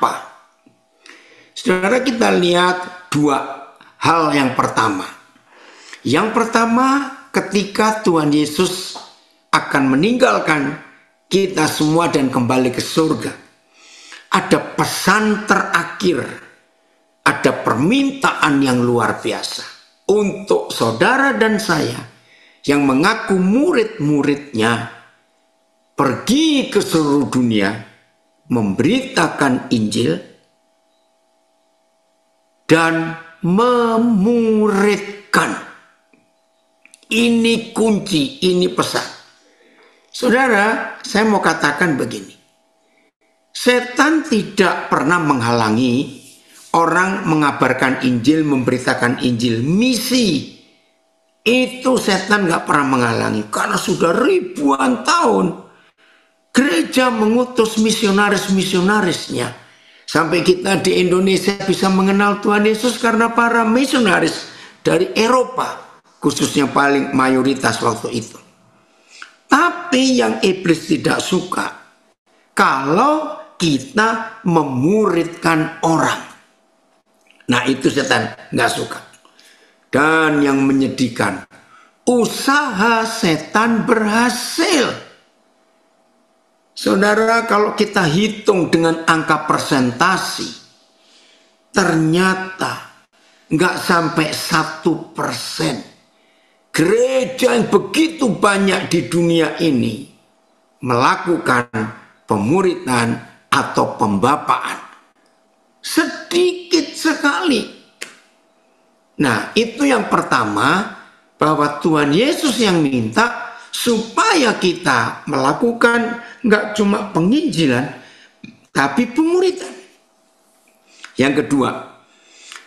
apa? Saudara, kita lihat dua hal yang pertama. Yang pertama, ketika Tuhan Yesus akan meninggalkan kita semua dan kembali ke surga, ada pesan terakhir, ada permintaan yang luar biasa untuk saudara dan saya yang mengaku murid-muridnya, pergi ke seluruh dunia, memberitakan Injil, dan memuridkan. Ini kunci, ini pesan. Saudara, saya mau katakan begini. Setan tidak pernah menghalangi orang mengabarkan Injil, memberitakan Injil. Misi itu setan gak pernah menghalangi. Karena sudah ribuan tahun gereja mengutus misionaris-misionarisnya. Sampai kita di Indonesia bisa mengenal Tuhan Yesus karena para misionaris dari Eropa, khususnya paling mayoritas waktu itu. Tapi yang iblis tidak suka kalau kita memuridkan orang. Nah, itu setan gak suka. Dan yang menyedihkan, usaha setan berhasil. Saudara, kalau kita hitung dengan angka persentasi, ternyata nggak sampai 1% gereja yang begitu banyak di dunia ini melakukan pemuridan atau pembapaan. Sedikit sekali. Nah, itu yang pertama, bahwa Tuhan Yesus yang minta supaya kita melakukan nggak cuma penginjilan, tapi pemuridan. Yang kedua,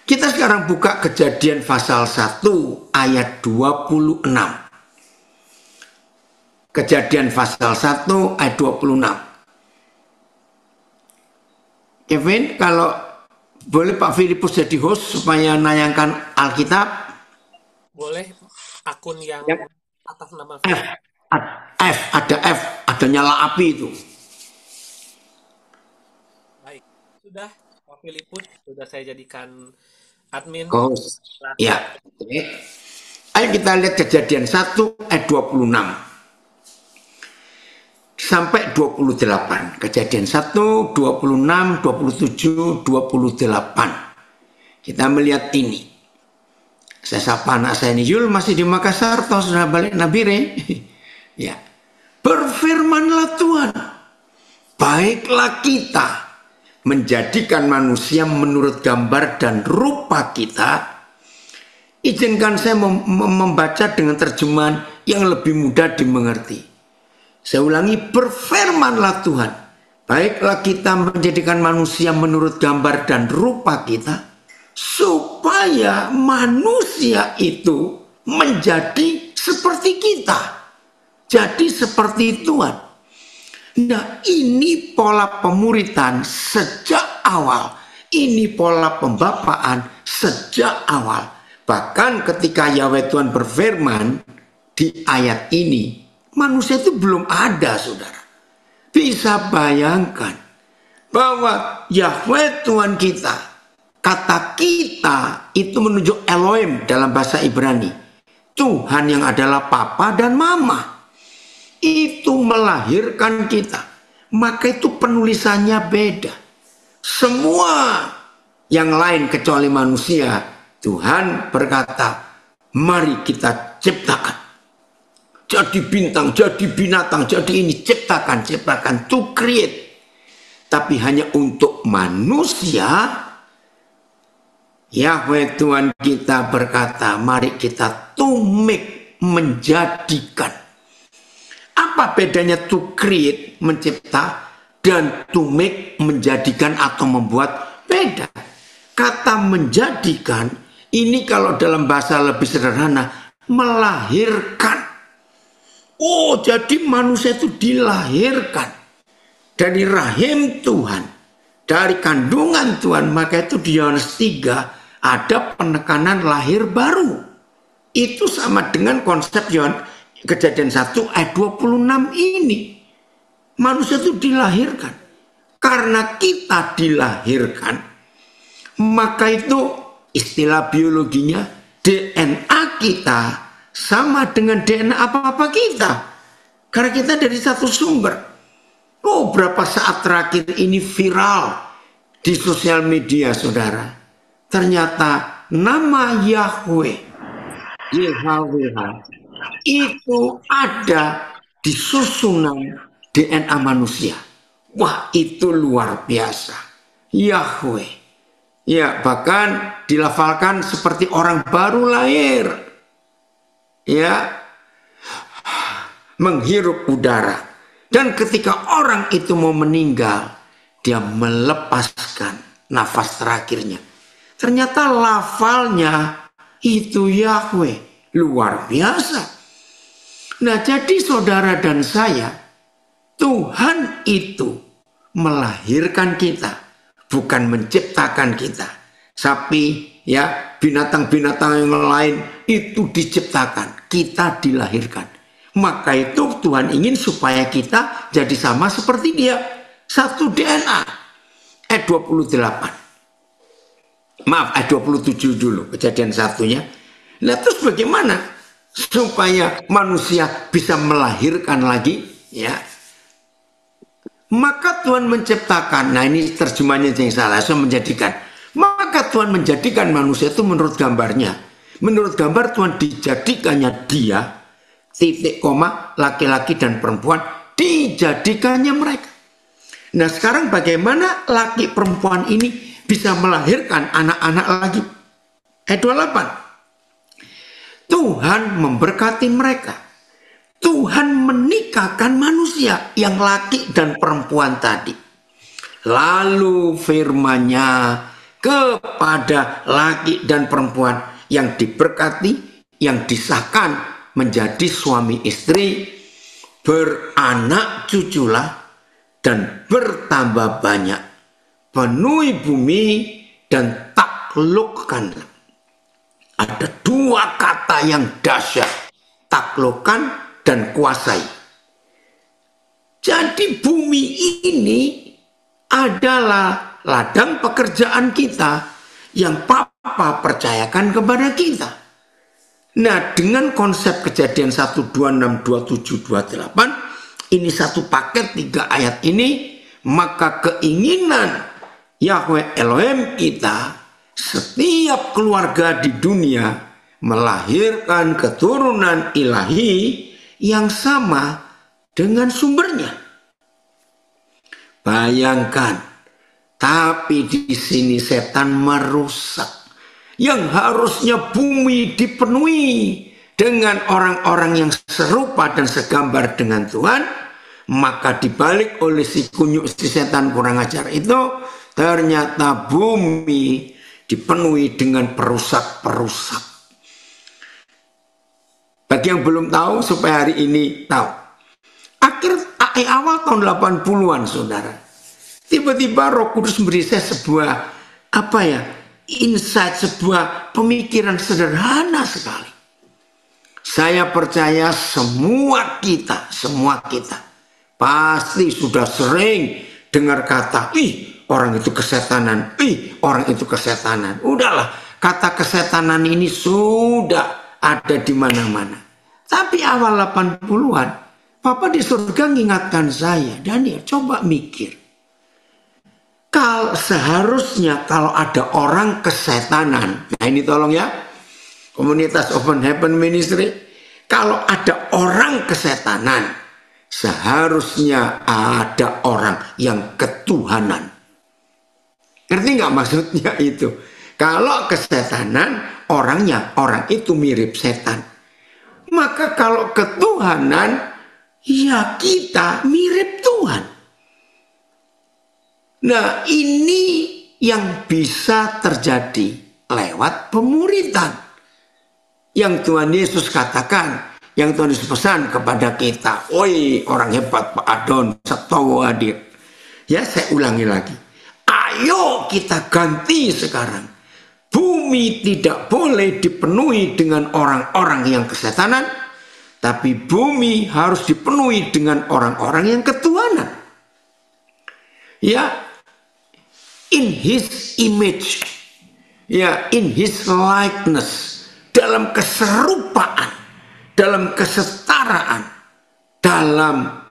kita sekarang buka Kejadian pasal 1 ayat 26. Kejadian pasal 1 ayat 26. Kevin, kalau boleh Pak Filipus jadi host supaya nayangkan Alkitab. Boleh, akun yang atas nama F, ada nyala api itu. Baik, sudah Pak Filipus, sudah saya jadikan admin. Ya. Ayo kita lihat Kejadian 1 ayat 26 sampai 28. Kejadian 1, 26, 27, 28. Kita melihat ini. Saya sapa anak saya ini, Yul masih di Makassar, toh sudah balik Nabire. Ya. Berfirmanlah Tuhan, baiklah kita menjadikan manusia menurut gambar dan rupa kita. Izinkan saya membaca dengan terjemahan yang lebih mudah dimengerti. Saya ulangi, berfirmanlah Tuhan, baiklah kita menjadikan manusia menurut gambar dan rupa kita, supaya manusia itu menjadi seperti kita. Jadi seperti Tuhan. Nah, ini pola pemuridan sejak awal. Ini pola pembapaan sejak awal. Bahkan ketika Yahweh Tuhan berfirman di ayat ini, manusia itu belum ada, saudara. Bisa bayangkan bahwa Yahweh Tuhan kita, kata kita itu menunjuk Elohim dalam bahasa Ibrani. Tuhan yang adalah papa dan mama. Itu melahirkan kita. Maka itu penulisannya beda. Semua yang lain kecuali manusia, Tuhan berkata, mari kita ciptakan. Jadi bintang, jadi binatang, jadi ini, ciptakan, to create. Tapi hanya untuk manusia, Yahweh Tuhan kita berkata, mari kita to make, menjadikan. Apa bedanya to create, mencipta, dan to make, menjadikan atau membuat? Beda. Kata menjadikan, ini kalau dalam bahasa lebih sederhana, melahirkan. Oh, jadi manusia itu dilahirkan dari rahim Tuhan, dari kandungan Tuhan. Maka itu di Yohanes 3 ada penekanan lahir baru. Itu sama dengan konsep Kejadian 1 ayat 26 ini. Manusia itu dilahirkan. karena kita dilahirkan, maka itu istilah biologinya DNA kita sama dengan DNA apa-apa kita. Karena kita dari satu sumber. Oh, berapa saat terakhir ini viral di sosial media, saudara. Ternyata nama Yahweh, YHWH, itu ada di susunan DNA manusia. Wah, itu luar biasa. Yahweh. Ya, bahkan dilafalkan seperti orang baru lahir. Ya, menghirup udara. Dan ketika orang itu mau meninggal, dia melepaskan nafas terakhirnya. Ternyata lafalnya itu Yahweh. Luar biasa. Nah, jadi saudara dan saya, Tuhan itu melahirkan kita, bukan menciptakan kita. Sapi, ya, binatang-binatang yang lain itu diciptakan, kita dilahirkan. Maka itu Tuhan ingin supaya kita jadi sama seperti dia. Satu DNA. Ayat 28. Maaf, ayat 27 dulu, kejadian satunya. Nah, terus bagaimana supaya manusia bisa melahirkan lagi? Ya. Maka Tuhan menciptakan, nah ini terjemahannya yang salah, saya menjadikan. Maka Tuhan menjadikan manusia itu menurut gambarnya. Menurut gambar Tuhan dijadikannya dia, titik koma, laki-laki dan perempuan, dijadikannya mereka. Nah sekarang bagaimana laki perempuan ini bisa melahirkan anak-anak lagi? Ayat 28. Tuhan memberkati mereka. Tuhan menikahkan manusia yang laki dan perempuan tadi. Lalu firman-Nya kepada laki dan perempuan yang diberkati, yang disahkan menjadi suami istri, beranak cuculah dan bertambah banyak, penuhi bumi dan taklukkanlah. Ada dua kata yang dahsyat, taklukkan dan kuasai. Jadi bumi ini adalah ladang pekerjaan kita yang Papa percayakan kepada kita. Nah, dengan konsep Kejadian 1, 26, 27, 28, ini satu paket 3 ayat ini, maka keinginan Yahweh Elohim kita, setiap keluarga di dunia melahirkan keturunan ilahi yang sama dengan sumbernya. Bayangkan, tapi di sini setan merusak. Yang harusnya bumi dipenuhi dengan orang-orang yang serupa dan segambar dengan Tuhan, maka dibalik oleh si kunyuk, si setan kurang ajar itu, ternyata bumi dipenuhi dengan perusak-perusak. Bagi yang belum tahu, supaya hari ini tahu. Awal tahun 80-an, saudara, tiba-tiba Roh Kudus memberi saya sebuah, insight, sebuah pemikiran sederhana sekali. Saya percaya semua kita pasti sudah sering dengar kata, orang itu kesetanan, orang itu kesetanan. Udahlah, kata kesetanan ini sudah ada di mana-mana. Tapi awal 80-an, Papa di surga mengingatkan saya, Daniel, coba mikir. Seharusnya kalau ada orang kesetanan, nah ini tolong ya, komunitas Open Heaven Ministry, kalau ada orang kesetanan, seharusnya ada orang yang ketuhanan. Ngerti nggak maksudnya itu? Kalau kesetanan, orang itu mirip setan. Maka kalau ketuhanan, ya kita mirip Tuhan. Nah, ini yang bisa terjadi lewat pemuridan. Yang Tuhan Yesus katakan, yang Tuhan Yesus pesan kepada kita. Oi, orang hebat Pak Adon, Setowo hadir. Ya, saya ulangi lagi. Ayo kita ganti sekarang. Bumi tidak boleh dipenuhi dengan orang-orang yang kesetanan, tapi bumi harus dipenuhi dengan orang-orang yang ketuhanan. ya, in his image, ya, in his likeness, dalam keserupaan, dalam kesetaraan, dalam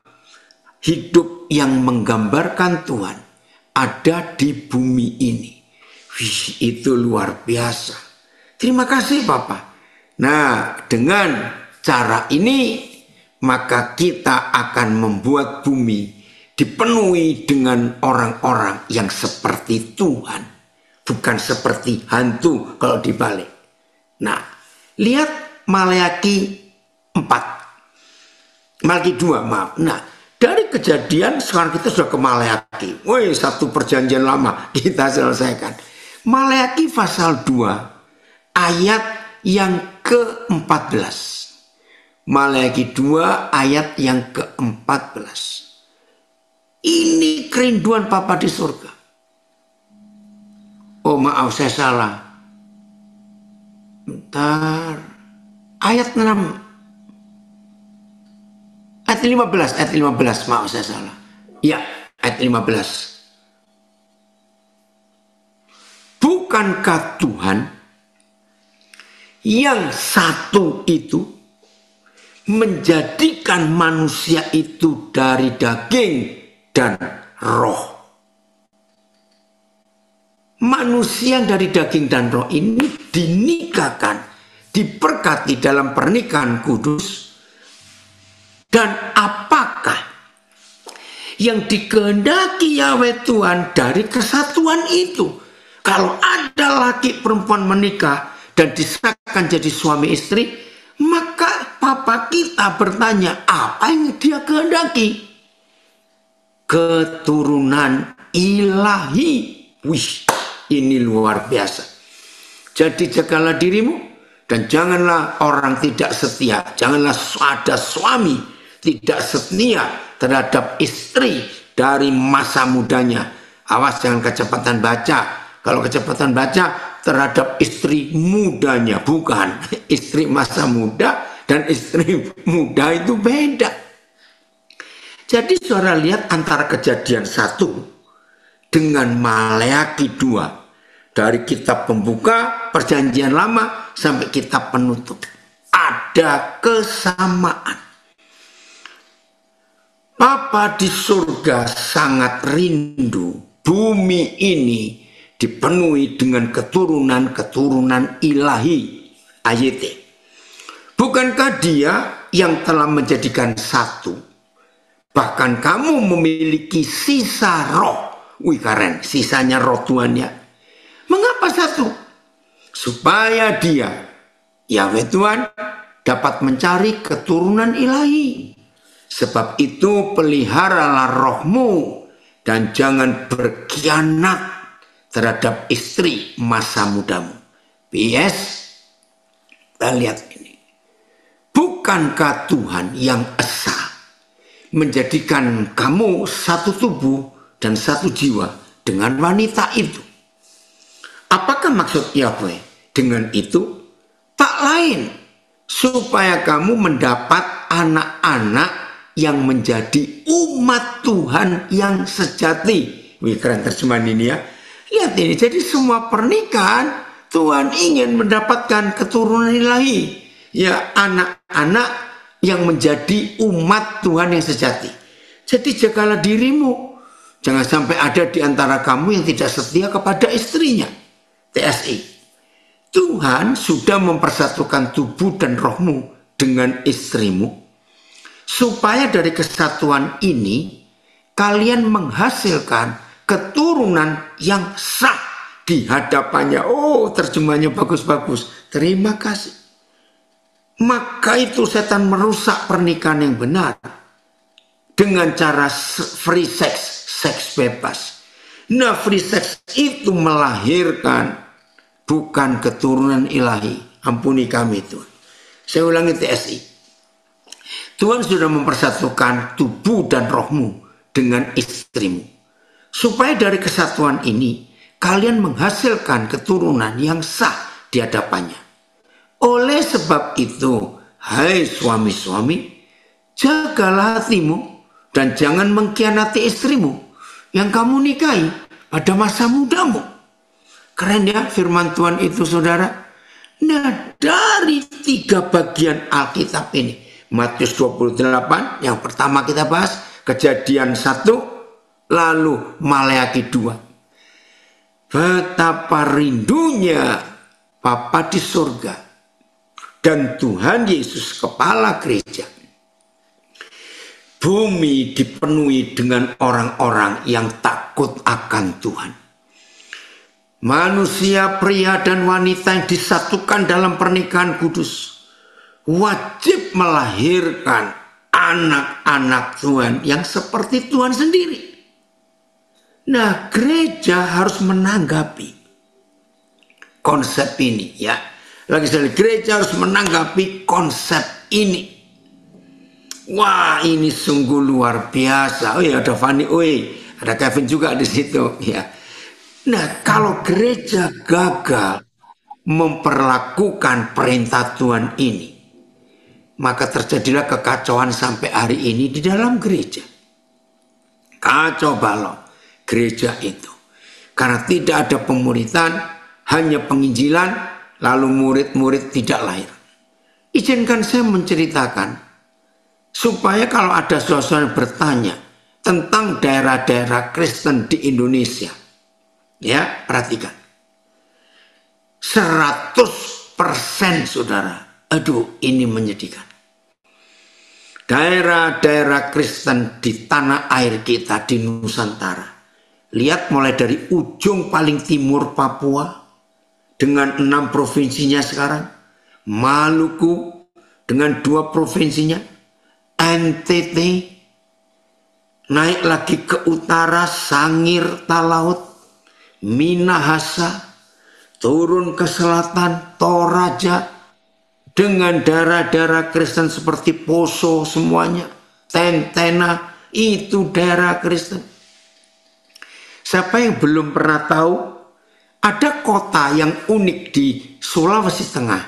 hidup yang menggambarkan Tuhan ada di bumi ini. Wih, itu luar biasa. Terima kasih Bapak. Nah, dengan cara ini maka kita akan membuat bumi dipenuhi dengan orang-orang yang seperti Tuhan, bukan seperti hantu kalau dibalik. Nah, lihat Maleakhi 4. Maleakhi 2, maaf. Nah, dari Kejadian sekarang kita sudah ke Maleakhi. Woi, satu perjanjian lama kita selesaikan. Maleakhi pasal 2 ayat yang ke-14. Maleakhi 2 ayat yang ke-14. Ini kerinduan Bapa di surga. Oh maaf, saya salah. Bentar. Ayat 6. Ayat 15, maaf saya salah. Ya, ayat 15. Bukankah Tuhan yang satu itu menjadikan manusia itu dari daging dan roh? Manusia dari daging dan roh ini dinikahkan, diberkati dalam pernikahan kudus. Dan apakah yang dikehendaki Yahweh Tuhan dari kesatuan itu? Kalau ada laki perempuan menikah dan disahkan jadi suami istri, maka Papa kita bertanya, apa yang dia kehendaki? Keturunan ilahi. Wih, ini luar biasa. Jadi jagalah dirimu dan janganlah orang tidak setia. Janganlah ada suami tidak setia terhadap istri dari masa mudanya. Awas jangan kecepatan baca. Kalau kecepatan baca terhadap istri mudanya, bukan. Istri masa muda dan istri muda itu beda. Jadi saudara lihat antara Kejadian 1 dengan Maleakhi 2. Dari kitab pembuka perjanjian lama sampai kitab penutup. Ada kesamaan. Bapa di surga sangat rindu bumi ini dipenuhi dengan keturunan-keturunan ilahi. Ayat. Bukankah dia yang telah menjadikan satu? Bahkan kamu memiliki sisa roh. Wih keren, sisanya roh Tuhan ya. Mengapa satu? Supaya dia, Yahweh Tuhan, dapat mencari keturunan ilahi. Sebab itu peliharalah rohmu dan jangan berkhianat terhadap istri masa mudamu. PS, kita lihat ini. Bukankah Tuhan yang esa menjadikan kamu satu tubuh dan satu jiwa dengan wanita itu? Apakah maksud Yahweh dengan itu? Tak lain, supaya kamu mendapat anak-anak yang menjadi umat Tuhan yang sejati. Wih, keren terjemahan ini ya. Lihat ini, jadi semua pernikahan Tuhan ingin mendapatkan keturunan ilahi. Ya, anak-anak yang menjadi umat Tuhan yang sejati. Jadi jagalah dirimu. Jangan sampai ada di antara kamu yang tidak setia kepada istrinya. TSI. Tuhan sudah mempersatukan tubuh dan rohmu dengan istrimu. Supaya dari kesatuan ini kalian menghasilkan keturunan yang sah di hadapannya. Oh, terjemahnya bagus-bagus. Terima kasih. Maka itu setan merusak pernikahan yang benar dengan cara free sex, seks bebas. Nah, free sex itu melahirkan bukan keturunan ilahi. Ampuni kami Tuhan. Saya ulangi TSI. Tuhan sudah mempersatukan tubuh dan rohmu dengan istrimu. Supaya dari kesatuan ini, kalian menghasilkan keturunan yang sah di hadapannya. Oleh sebab itu, hai suami-suami, jagalah hatimu dan jangan mengkhianati istrimu. yang kamu nikahi pada masa mudamu. Keren ya firman Tuhan itu, saudara. Nah, dari 3 bagian Alkitab ini, Matius 28 yang pertama kita bahas, Kejadian 1, lalu Maleakhi 2. Betapa rindunya Bapa di surga dan Tuhan Yesus kepala gereja. Bumi dipenuhi dengan orang-orang yang takut akan Tuhan. Manusia, pria dan wanita yang disatukan dalam pernikahan kudus wajib melahirkan anak-anak Tuhan yang seperti Tuhan sendiri. Nah, gereja harus menanggapi konsep ini, ya. Lagi sekali, gereja harus menanggapi konsep ini. Wah, ini sungguh luar biasa. Oh ya, ada Fanny, ada Kevin juga di situ, ya. Nah, kalau gereja gagal memperlakukan perintah Tuhan ini, maka terjadilah kekacauan sampai hari ini di dalam gereja. Kacau balau gereja itu. Karena tidak ada pemuritan, hanya penginjilan, lalu murid-murid tidak lahir. Izinkan saya menceritakan, supaya kalau ada seseorang yang bertanya tentang daerah-daerah Kristen di Indonesia, ya, perhatikan. 100% saudara, aduh ini menyedihkan. Daerah-daerah Kristen di tanah air kita di Nusantara. Lihat mulai dari ujung paling timur Papua dengan 6 provinsinya sekarang. Maluku dengan 2 provinsinya. NTT. Naik lagi ke utara Sangir, Talaut, Minahasa. Turun ke selatan Toraja. Dengan daerah-daerah Kristen seperti Poso semuanya. Tentena, itu daerah Kristen. Siapa yang belum pernah tahu, ada kota yang unik di Sulawesi Tengah.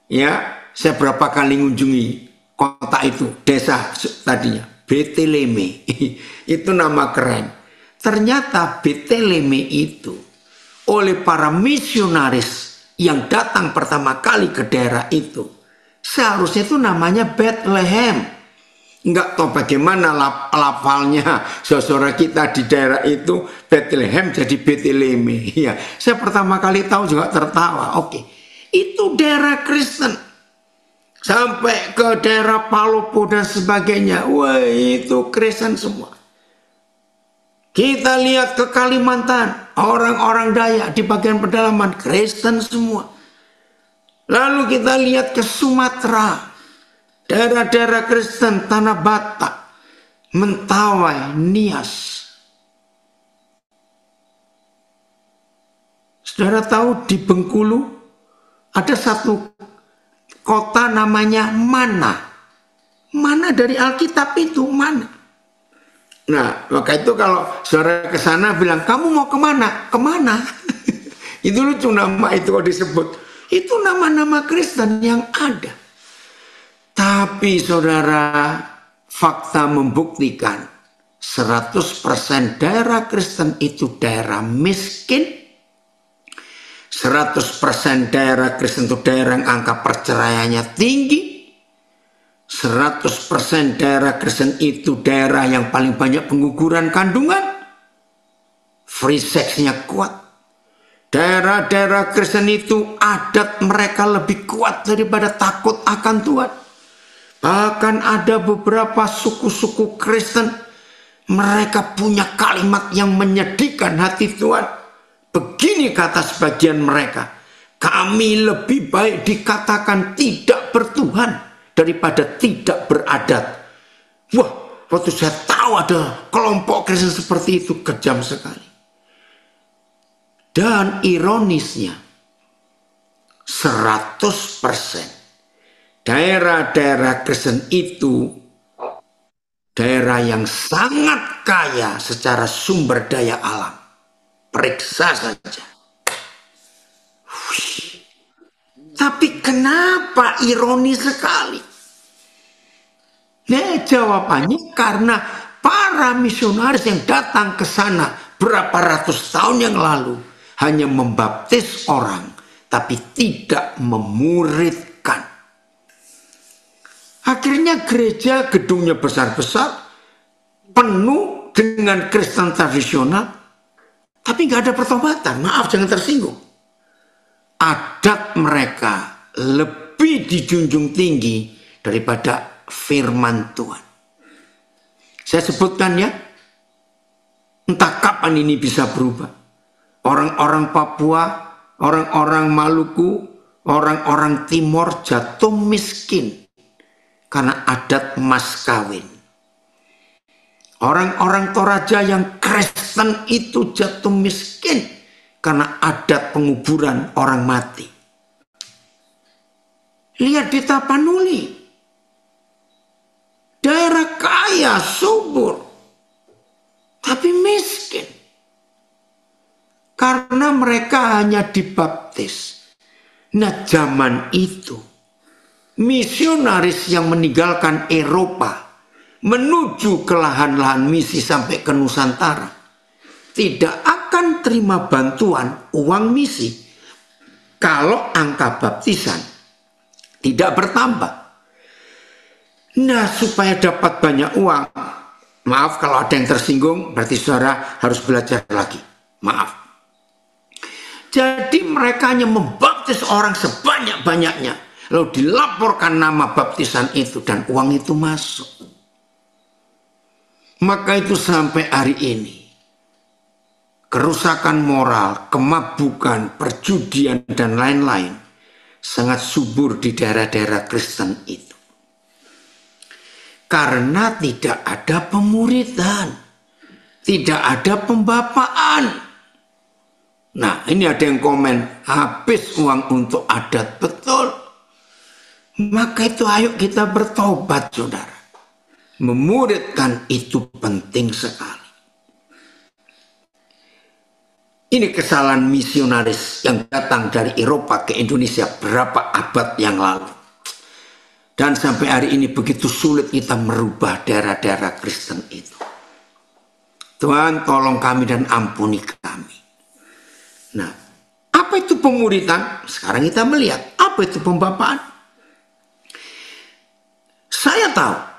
Ya, saya berapa kali mengunjungi kota itu, desa tadinya, Beteleme. Itu nama keren. Ternyata Beteleme itu oleh para misionaris yang datang pertama kali ke daerah itu, seharusnya itu namanya Bethlehem. Enggak tahu bagaimana lafalnya saudara kita di daerah itu, Bethlehem jadi Beteleme. Ya, saya pertama kali tahu juga tertawa. Oke, itu daerah Kristen. Sampai ke daerah Palopo dan sebagainya. Wah, itu Kristen semua. Kita lihat ke Kalimantan, orang-orang Dayak di bagian pedalaman Kristen semua. Lalu kita lihat ke Sumatera. Daerah-daerah Kristen, Tanah Batak, Mentawai, Nias. Saudara tahu di Bengkulu ada satu kota namanya Mana. Mana dari Alkitab itu, Mana. Nah, maka itu kalau saudara ke sana bilang, kamu mau kemana? Kemana? Itu lucu nama itu kalau disebut. Itu nama-nama Kristen yang ada. Tapi saudara, fakta membuktikan 100% daerah Kristen itu daerah miskin. 100% daerah Kristen itu daerah yang angka perceraiannya tinggi. 100% daerah Kristen itu daerah yang paling banyak pengguguran kandungan. Free sex-nya kuat. Daerah-daerah Kristen itu adat mereka lebih kuat daripada takut akan Tuhan. Bahkan ada beberapa suku-suku Kristen, mereka punya kalimat yang menyedihkan hati Tuhan. Begini kata sebagian mereka, kami lebih baik dikatakan tidak bertuhan daripada tidak beradat. Wah, waktu saya tahu ada kelompok Kristen seperti itu, kejam sekali. Dan ironisnya, 100% daerah-daerah Kristen itu daerah yang sangat kaya secara sumber daya alam. Periksa saja. Tapi kenapa ironis sekali? Nah, jawabannya karena para misionaris yang datang ke sana berapa ratus tahun yang lalu hanya membaptis orang, tapi tidak memuridkan. Akhirnya gereja gedungnya besar-besar, penuh dengan Kristen tradisional, tapi nggak ada pertobatan. Maaf, jangan tersinggung. Adat mereka lebih dijunjung tinggi daripada firman Tuhan. Saya sebutkan ya, entah kapan ini bisa berubah. Orang-orang Papua, orang-orang Maluku, orang-orang Timor jatuh miskin karena adat mas kawin. Orang-orang Toraja yang Kristen itu jatuh miskin karena adat penguburan orang mati. Lihat di Tapanuli, daerah kaya, subur, tapi miskin. Karena mereka hanya dibaptis. Nah, zaman itu, misionaris yang meninggalkan Eropa menuju ke lahan-lahan misi sampai ke Nusantara tidak akan terima bantuan uang misi kalau angka baptisan tidak bertambah. Nah, supaya dapat banyak uang, maaf kalau ada yang tersinggung, berarti saudara harus belajar lagi. Maaf. Jadi mereka hanya membaptis orang sebanyak-banyaknya, lalu dilaporkan nama baptisan itu dan uang itu masuk. Maka itu sampai hari ini, kerusakan moral, kemabukan, perjudian, dan lain-lain sangat subur di daerah-daerah Kristen itu. Karena tidak ada pemuridan, tidak ada pembapaan. Nah, ini ada yang komen, habis uang untuk adat, betul. Maka itu ayo kita bertobat, saudara. Memuridkan itu penting sekali. Ini kesalahan misionaris yang datang dari Eropa ke Indonesia berapa abad yang lalu. Dan sampai hari ini begitu sulit kita merubah daerah-daerah Kristen itu. Tuhan tolong kami dan ampuni kami. Nah, apa itu pemuridan? Sekarang kita melihat, apa itu pembapaan? Saya tahu,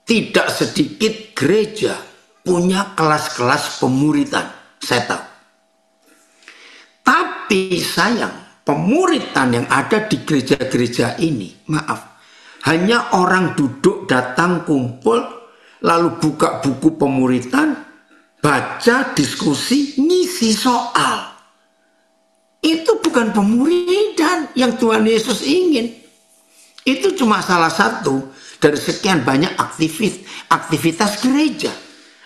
tidak sedikit gereja punya kelas-kelas pemuridan. Saya tahu. Tapi sayang, pemuridan yang ada di gereja-gereja ini, maaf, hanya orang duduk, datang, kumpul, lalu buka buku pemuridan, baca, diskusi, ngisi soal. Itu bukan pemuridan yang Tuhan Yesus ingin. Itu cuma salah satu dari sekian banyak aktivitas gereja.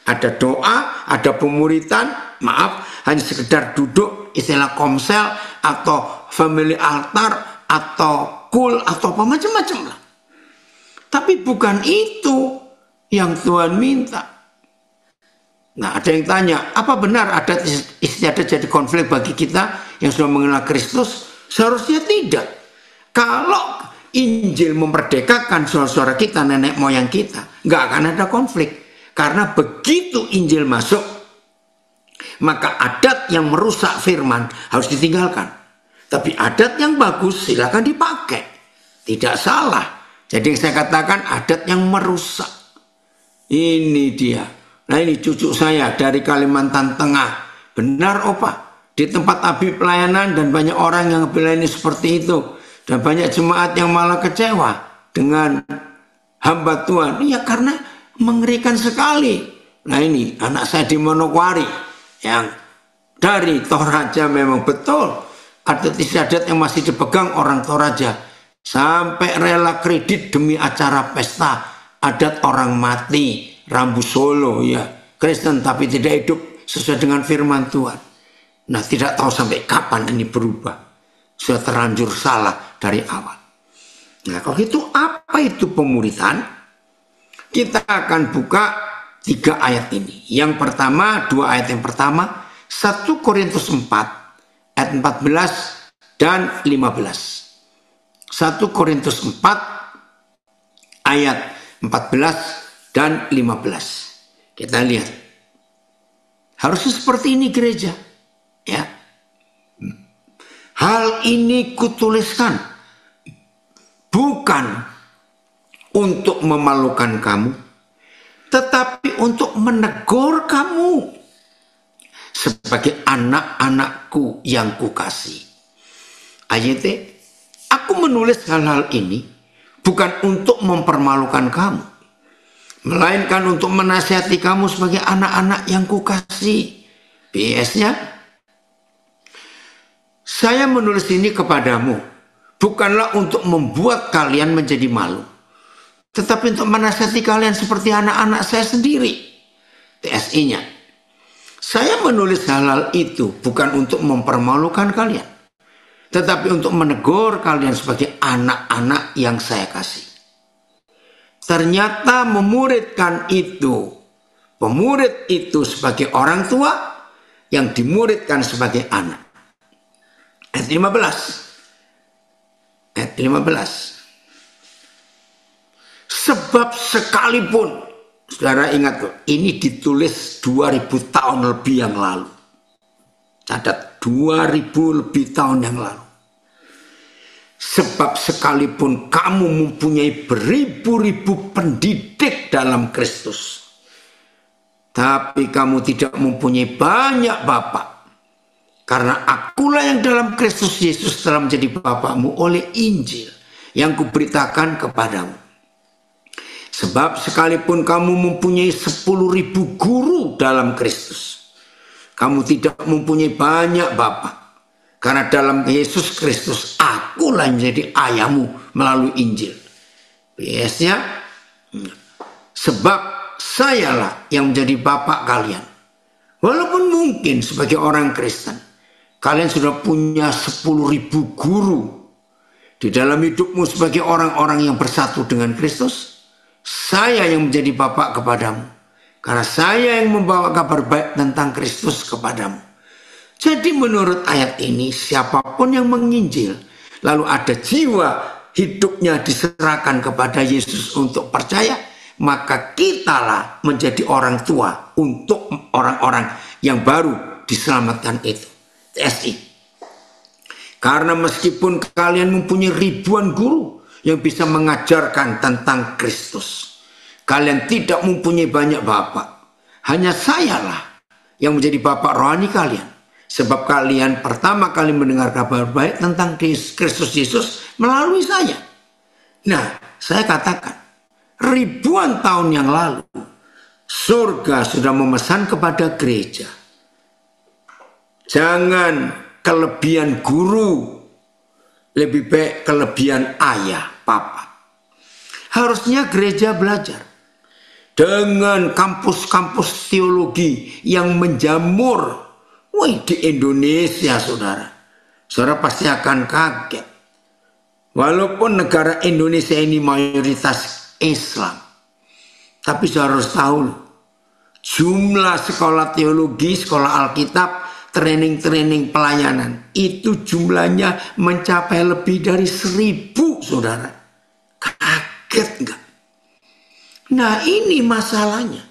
Ada doa, ada pemuridan, maaf, hanya sekedar duduk, istilah komsel, atau family altar, atau kul, atau apa macam-macam lah. Tapi bukan itu yang Tuhan minta. Nah, ada yang tanya, apa benar adat istiadat jadi konflik bagi kita yang sudah mengenal Kristus? Seharusnya tidak. Kalau Injil memerdekakan saudara-saudara kita, nenek moyang kita, nggak akan ada konflik. Karena begitu Injil masuk, maka adat yang merusak firman harus ditinggalkan. Tapi adat yang bagus silakan dipakai. Tidak salah. Jadi yang saya katakan adat yang merusak. Ini dia. Nah, ini cucu saya dari Kalimantan Tengah. Benar, Opa. Di tempat Abi pelayanan dan banyak orang yang melayani seperti itu. Dan banyak jemaat yang malah kecewa dengan hamba Tuhan. Iya, karena mengerikan sekali. Nah, ini anak saya di Manokwari yang dari Toraja memang betul. Adat istiadat yang masih dipegang orang Toraja. Sampai rela kredit demi acara pesta adat orang mati. Rambu Solo, ya, Kristen tapi tidak hidup sesuai dengan firman Tuhan. Nah, tidak tahu sampai kapan ini berubah. Sudah terlanjur salah dari awal. Nah, kalau gitu apa itu pemuridan? Kita akan buka 3 ayat ini. Yang pertama, 2 ayat yang pertama, 1 Korintus 4 ayat 14 dan 15. 1 Korintus 4 ayat 14 dan dan 15. Kita lihat. Harusnya seperti ini gereja. Ya. Hal ini kutuliskan bukan untuk memalukan kamu, tetapi untuk menegur kamu sebagai anak-anakku yang kukasih. Ayat, aku menulis hal-hal ini bukan untuk mempermalukan kamu, melainkan untuk menasihati kamu sebagai anak-anak yang kukasih. PS-nya, saya menulis ini kepadamu bukanlah untuk membuat kalian menjadi malu, tetapi untuk menasihati kalian seperti anak-anak saya sendiri. TSI-nya, saya menulis hal-hal itu bukan untuk mempermalukan kalian, tetapi untuk menegur kalian sebagai anak-anak yang saya kasih. Ternyata pemurid itu sebagai orang tua yang dimuridkan sebagai anak. Ayat 15. Sebab sekalipun, saudara ingat loh, ini ditulis 2000 tahun lebih yang lalu. Catat, 2000 lebih tahun yang lalu. Sebab sekalipun kamu mempunyai beribu-ribu pendidik dalam Kristus, tapi kamu tidak mempunyai banyak bapak, karena akulah yang dalam Kristus Yesus telah menjadi bapakmu oleh Injil yang kuberitakan kepadamu. Sebab sekalipun kamu mempunyai 10.000 guru dalam Kristus, kamu tidak mempunyai banyak bapak, karena dalam Yesus Kristus akulah yang menjadi ayahmu melalui Injil. PS-nya, sebab sayalah yang menjadi bapak kalian. Walaupun mungkin sebagai orang Kristen kalian sudah punya 10.000 guru di dalam hidupmu sebagai orang-orang yang bersatu dengan Kristus, saya yang menjadi bapak kepadamu, karena saya yang membawa kabar baik tentang Kristus kepadamu. Jadi menurut ayat ini, siapapun yang menginjil, lalu ada jiwa hidupnya diserahkan kepada Yesus untuk percaya, maka kitalah menjadi orang tua untuk orang-orang yang baru diselamatkan itu. TSI. Karena meskipun kalian mempunyai ribuan guru yang bisa mengajarkan tentang Kristus, kalian tidak mempunyai banyak bapak. Hanya sayalah yang menjadi bapak rohani kalian. Sebab kalian pertama kali mendengar kabar baik tentang Kristus Yesus melalui saya. Nah, saya katakan, ribuan tahun yang lalu, surga sudah memesan kepada gereja, jangan kelebihan guru, lebih baik kelebihan ayah, papa. Harusnya gereja belajar dengan kampus-kampus teologi yang menjamur. Wih, di Indonesia, saudara. Saudara pasti akan kaget. Walaupun negara Indonesia ini mayoritas Islam, tapi saudara harus tahu, jumlah sekolah teologi, sekolah Alkitab, training-training pelayanan, itu jumlahnya mencapai lebih dari 1.000, saudara. Kaget enggak? Nah, ini masalahnya.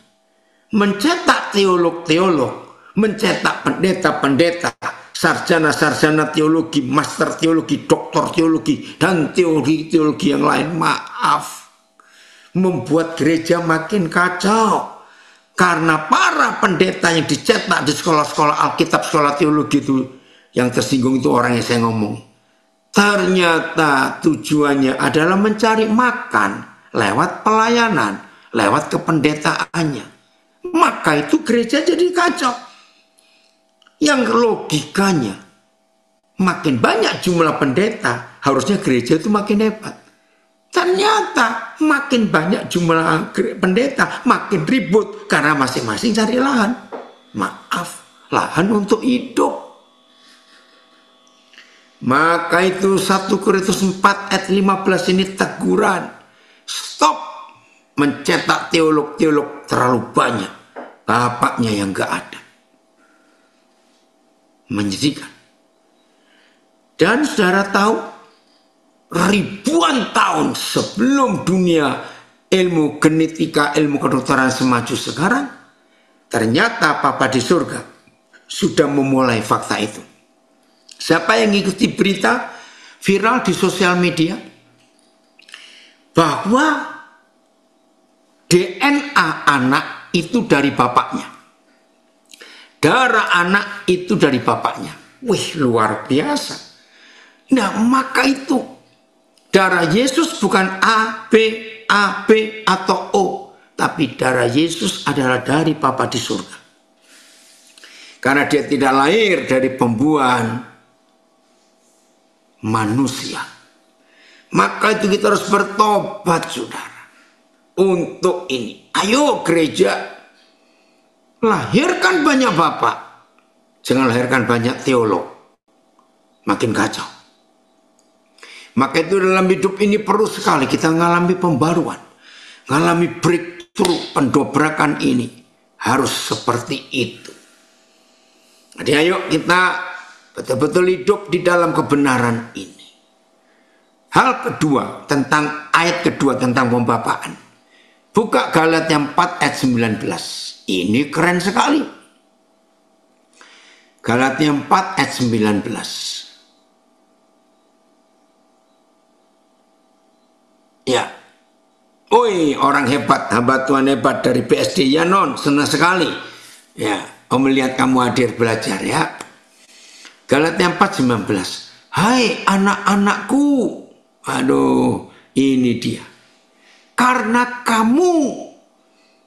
Mencetak teolog-teolog, mencetak pendeta-pendeta, sarjana-sarjana teologi, master teologi, doktor teologi, dan teologi-teologi yang lain, maaf, membuat gereja makin kacau. Karena para pendeta yang dicetak di sekolah-sekolah Alkitab, sekolah teologi itu, yang tersinggung itu orang yang saya ngomong, ternyata tujuannya adalah mencari makan lewat pelayanan, lewat kependetaannya. Maka itu gereja jadi kacau. Yang logikanya, makin banyak jumlah pendeta, harusnya gereja itu makin hebat. Ternyata makin banyak jumlah pendeta, makin ribut karena masing-masing cari lahan. Maaf, lahan untuk hidup. Maka itu 1 Korintus 4 ayat 15 ini teguran. Stop mencetak teolog-teolog terlalu banyak. Bapaknya yang gak ada. Menyedihkan. Dan saudara tahu, ribuan tahun sebelum dunia ilmu genetika, ilmu kedokteran semaju sekarang, ternyata Papa di surga sudah memulai fakta itu. Siapa yang mengikuti berita viral di sosial media bahwa DNA anak itu dari bapaknya, darah anak itu dari bapaknya. Wih, luar biasa. Nah, maka itu darah Yesus bukan A, B atau O, tapi darah Yesus adalah dari Bapa di surga. Karena dia tidak lahir dari pembuahan manusia. Maka itu kita harus bertobat, saudara. Untuk ini, ayo gereja, lahirkan banyak bapak, jangan lahirkan banyak teolog, makin kacau. Maka itu dalam hidup ini perlu sekali kita mengalami pembaruan, mengalami breakthrough, pendobrakan ini harus seperti itu. Jadi ayo kita betul-betul hidup di dalam kebenaran ini. Hal kedua, tentang ayat kedua tentang pembapaan. Buka Galatia 4 ayat 19. Ini keren sekali. Galatia 4 ayat 19. Ya. Oi, orang hebat, hamba Tuhan hebat dari BSD ya non, senang sekali. Ya, Om melihat kamu hadir belajar ya. Galatia 4:19. Hai anak-anakku. Aduh, ini dia. Karena kamu,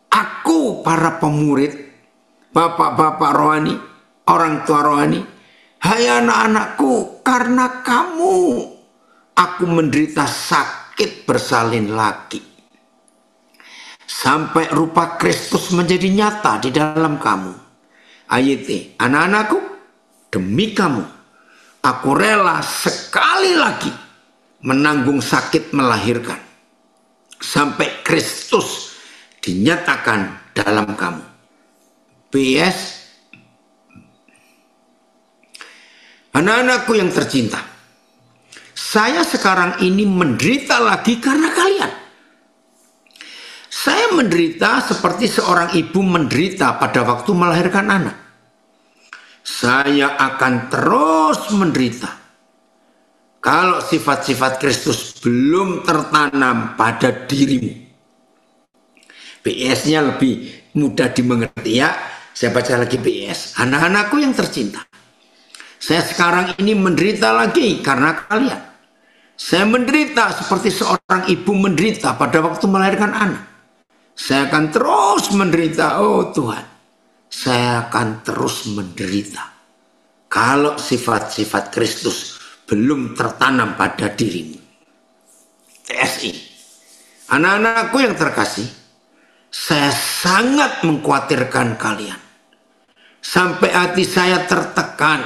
aku para pemurid, bapak-bapak rohani, orang tua rohani, hai anak-anakku, karena kamu, aku menderita sakit bersalin lagi. Sampai rupa Kristus menjadi nyata di dalam kamu. Ayat anak-anakku, demi kamu, aku rela sekali lagi menanggung sakit melahirkan. Sampai Kristus dinyatakan dalam kamu. PS, anak-anakku yang tercinta, saya sekarang ini menderita lagi karena kalian. Saya menderita seperti seorang ibu menderita pada waktu melahirkan anak. Saya akan terus menderita kalau sifat-sifat Kristus belum tertanam pada dirimu. PS-nya lebih mudah dimengerti ya. Saya baca lagi PS. Anak-anakku yang tercinta, saya sekarang ini menderita lagi karena kalian. Saya menderita seperti seorang ibu menderita pada waktu melahirkan anak. Saya akan terus menderita, oh Tuhan. Saya akan terus menderita kalau sifat-sifat Kristus belum tertanam pada dirimu. TSI. Anak-anakku yang terkasih, saya sangat mengkhawatirkan kalian. Sampai hati saya tertekan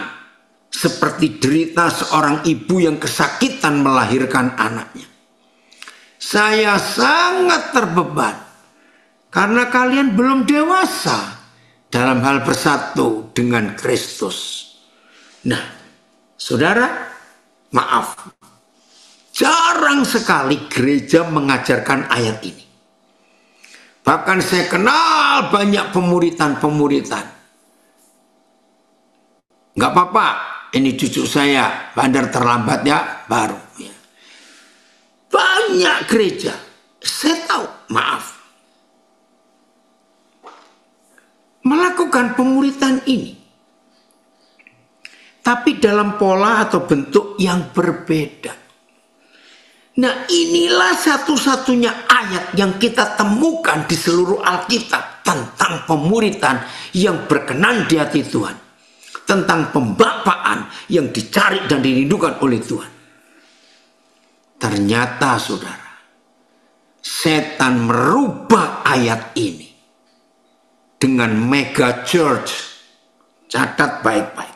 seperti derita seorang ibu yang kesakitan melahirkan anaknya. Saya sangat terbeban karena kalian belum dewasa dalam hal bersatu dengan Kristus. Nah, saudara, maaf, jarang sekali gereja mengajarkan ayat ini. Bahkan saya kenal banyak pemuritan. Nggak apa-apa, ini cucu saya, bandar terlambat ya, baru. Ya. Banyak gereja, saya tahu, maaf, melakukan pemuritan ini. Tapi dalam pola atau bentuk yang berbeda. Nah, inilah satu-satunya ayat yang kita temukan di seluruh Alkitab tentang pemuritan yang berkenan di hati Tuhan. Tentang pembapaan yang dicari dan dirindukan oleh Tuhan. Ternyata saudara, setan merubah ayat ini dengan mega church. Catat baik-baik.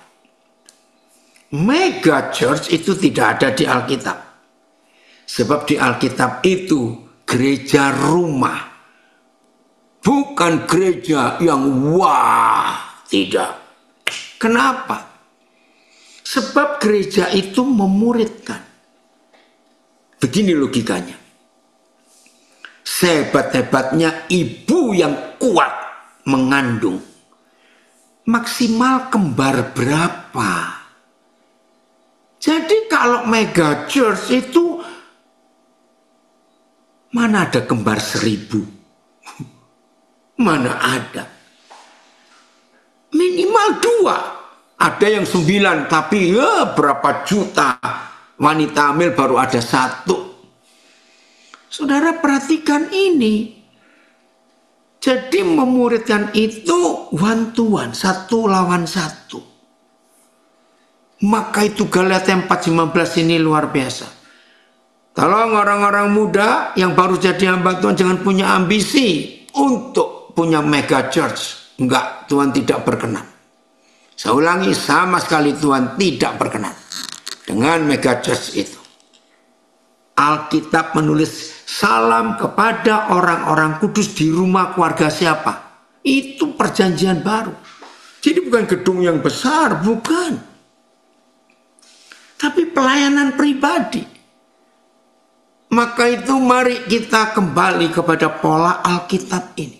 Mega church itu tidak ada di Alkitab. Sebab di Alkitab itu gereja rumah. Bukan gereja yang wah, tidak. Kenapa? Sebab gereja itu memuridkan. Begini logikanya. sehebat-hebatnya ibu yang kuat mengandung, maksimal kembar berapa? Jadi kalau mega church itu mana ada kembar 1000? Mana ada? Minimal 2. Ada yang 9, tapi ya berapa juta wanita hamil baru ada 1. Saudara perhatikan ini. Jadi memuridkan itu one to one, 1 lawan 1. Maka itu Galatia 4:15 ini luar biasa. Tolong orang-orang muda yang baru jadi hamba Tuhan jangan punya ambisi untuk punya mega church. Enggak, Tuhan tidak berkenan. Saya ulangi, sama sekali Tuhan tidak berkenan dengan mega church itu. Alkitab menulis salam kepada orang-orang kudus di rumah keluarga siapa? Itu perjanjian baru. Jadi bukan gedung yang besar, bukan. Tapi pelayanan pribadi. Maka itu mari kita kembali kepada pola Alkitab ini.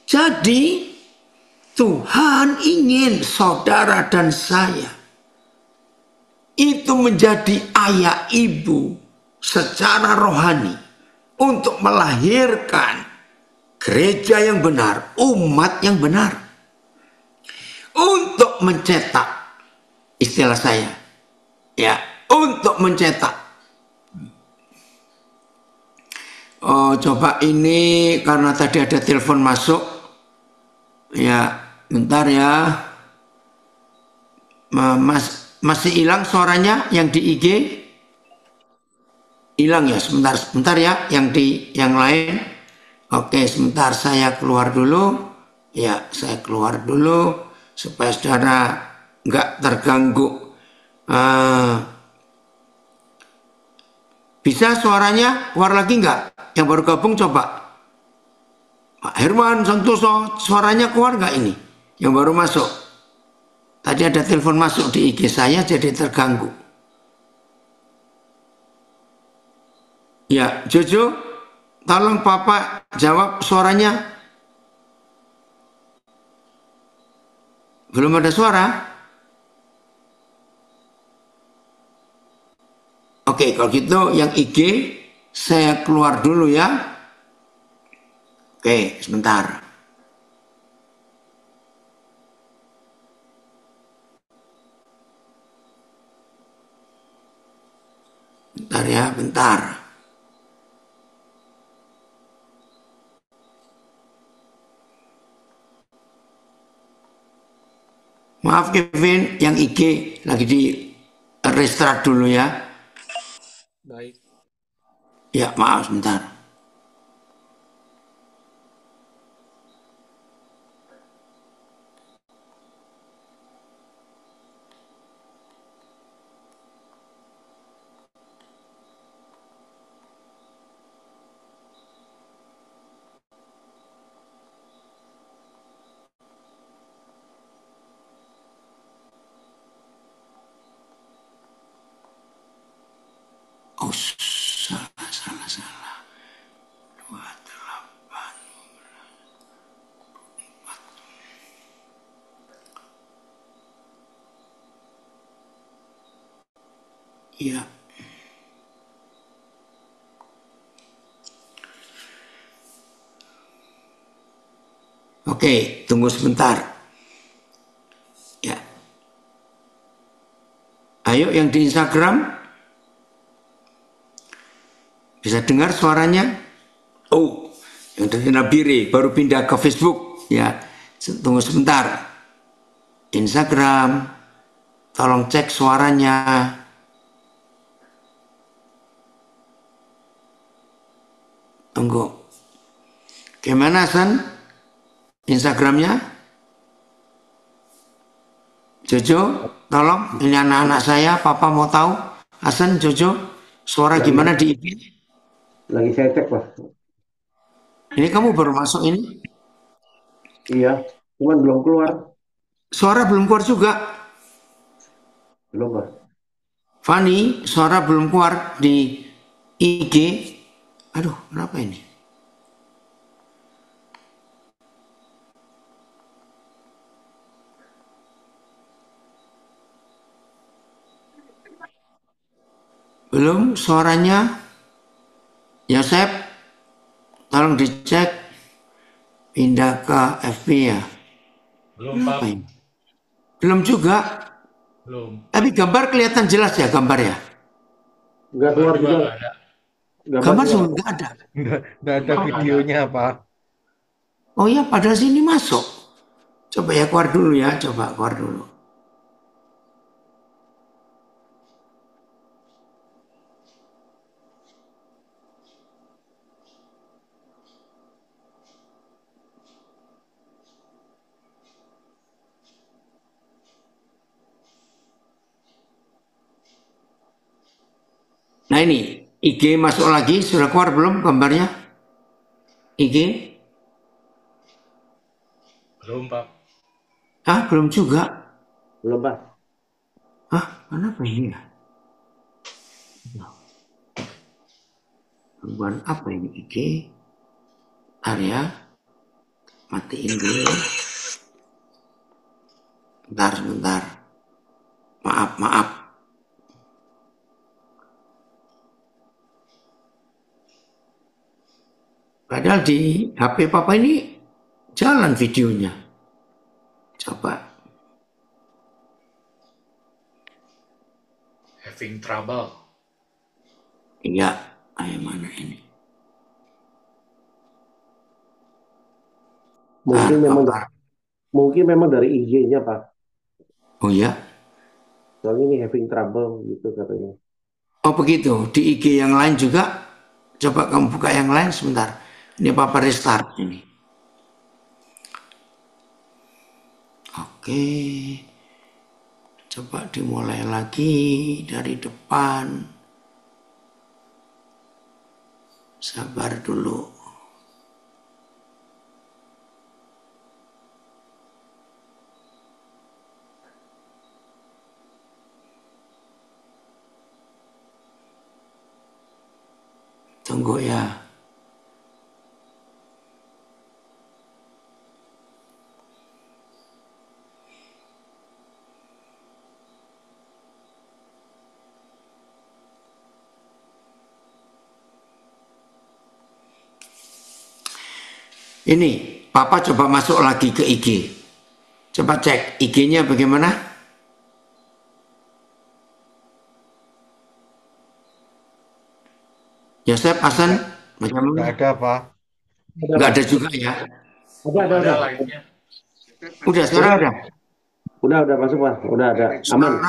Jadi Tuhan ingin saudara dan saya itu menjadi ayah ibu secara rohani untuk melahirkan gereja yang benar, umat yang benar. Untuk mencetak, istilah saya, ya, untuk mencetak. Oh, coba ini karena tadi ada telepon masuk. Ya, bentar ya. Masih hilang suaranya yang di IG? Hilang ya, sebentar ya, yang lain. Oke, sebentar saya keluar dulu. Ya, saya keluar dulu supaya saudara nggak terganggu. Bisa suaranya keluar lagi nggak? Yang baru gabung coba. Pak Herman Santoso, suaranya keluar nggak ini? Yang baru masuk. Tadi ada telepon masuk di IG saya jadi terganggu. Ya, Jojo, tolong Papa jawab suaranya. Belum ada suara? Oke, kalau gitu yang IG saya keluar dulu ya. Oke, sebentar. Bentar ya, bentar. Maaf Kevin, yang IG lagi di restart dulu ya. Baik. Ya, maaf sebentar. Oh, salah. 28. Iya. Oke, tunggu sebentar. Ya. Ayo yang di Instagram. Bisa dengar suaranya? Oh, yang dari Nabire baru pindah ke Facebook. Ya, tunggu sebentar. Instagram, tolong cek suaranya. Tunggu. Gimana San? Instagramnya? Jojo, tolong. Ini anak-anak saya, Papa mau tahu. Hasan, Jojo, suara gimana di IG? Lagi saya cek, Pak. Ini kamu baru masuk ini? Iya, cuman belum keluar. Suara belum keluar juga. Belum, Pak. Fani, suara belum keluar di IG. Aduh, kenapa ini? Belum suaranya. Yosep, tolong dicek. Pindah ke FB ya. Belum, Pak. Belum juga. Belum. Tapi gambar kelihatan jelas ya gambarnya. Nggak keluar juga. Nggak ada. Gambar juga nggak ada. Nggak ada videonya, Pak. Oh iya, padahal sini masuk. Coba ya keluar dulu ya, coba keluar dulu. Nah ini, IG masuk lagi, sudah keluar belum gambarnya? IG? Belum, Pak. Ah, belum juga. Belum, Pak. Ah, kenapa ini ya? Gangguan apa ini IG? Area, matiin dulu. Bentar. Maaf. Padahal di HP Papa ini jalan videonya. Coba. Having trouble. Iya, ayo mana ini? Mungkin memang dari IG-nya, Pak. Oh ya? Soalnya ini having trouble gitu katanya. Oh begitu, di IG yang lain juga. Coba kamu buka yang lain sebentar. Ini Papa restart ini. Oke. Coba dimulai lagi dari depan. Sabar dulu. Tunggu ya. Ini, Papa coba masuk lagi ke IG. Coba cek IG-nya bagaimana? Yosep, Hasan, bagaimana? Nggak ada, Pak. Nggak ada juga ya? Ada. Lainnya. Udah, sekarang ada? Udah masuk, Pak. Udah ada. Aman.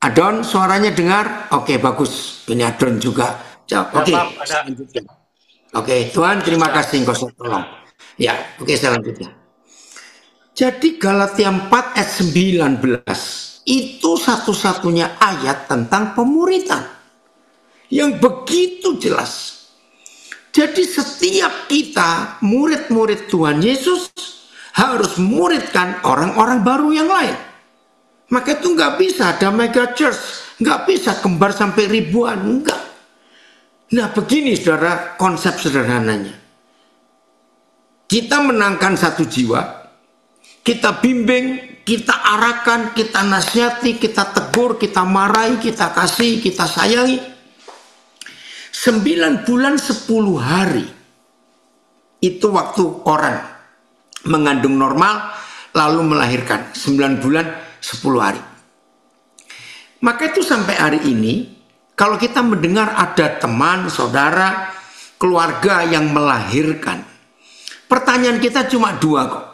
Adon, suaranya dengar? Oke, bagus. Ini Adon juga. Oke, selanjutnya. Oke, Tuhan terima kasih engkau tolong. Ya, oke selanjutnya. Jadi Galatia 4 ayat 19 itu satu-satunya ayat tentang pemuritan yang begitu jelas. Jadi setiap kita murid-murid Tuhan Yesus harus muridkan orang-orang baru yang lain. Maka itu nggak bisa ada mega church, nggak bisa kembar sampai ribuan, enggak. Nah begini saudara konsep sederhananya. Kita menangkan satu jiwa, kita bimbing, kita arahkan, kita nasihati, kita tegur, kita marahi, kita kasih, kita sayangi. 9 bulan 10 hari. Itu waktu orang mengandung normal lalu melahirkan. 9 bulan 10 hari. Maka itu sampai hari ini, kalau kita mendengar ada teman, saudara, keluarga yang melahirkan, pertanyaan kita cuma 2 kok.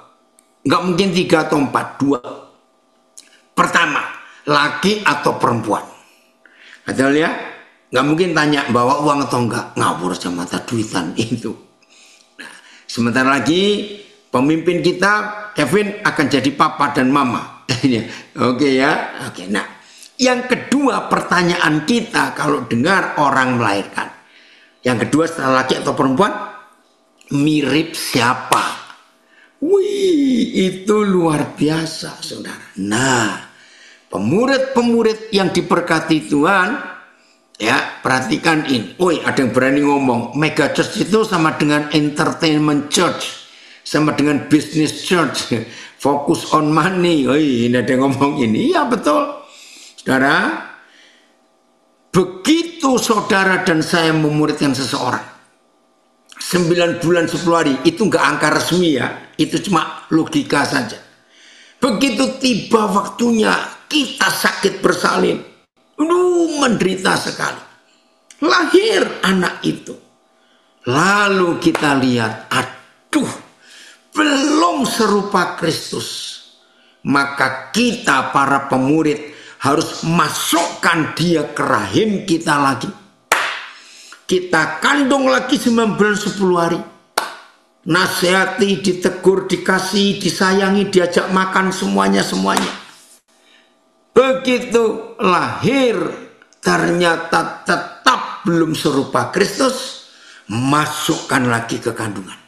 Nggak mungkin 3 atau 4, 2. Pertama, laki atau perempuan. Betul ya? Nggak mungkin tanya bawa uang atau enggak. Ngawur aja mata duitan itu. Nah, sebentar lagi pemimpin kita, Kevin, akan jadi papa dan mama. Oke ya? Oke, nah. Yang kedua pertanyaan kita kalau dengar orang melahirkan. Yang kedua setelah laki atau perempuan, mirip siapa? Wih, itu luar biasa saudara. Nah, pemurid-pemurid yang diberkati Tuhan, ya perhatikan ini. Wih, ada yang berani ngomong, mega church itu sama dengan entertainment church. Sama dengan business church. Focus on money. Wih, ini ada yang ngomong ini. Iya betul. Saudara, begitu saudara dan saya memuridkan seseorang 9 bulan 10 hari, itu nggak angka resmi ya, itu cuma logika saja. Begitu tiba waktunya kita sakit bersalin, menderita sekali, lahir anak itu, lalu kita lihat, aduh, belum serupa Kristus, maka kita para pemurid harus masukkan dia ke rahim kita lagi. Kita kandung lagi 9 bulan 10 hari. Nasihati, ditegur, dikasih, disayangi, diajak makan, semuanya. Begitu lahir, ternyata tetap belum serupa Kristus, masukkan lagi ke kandungan.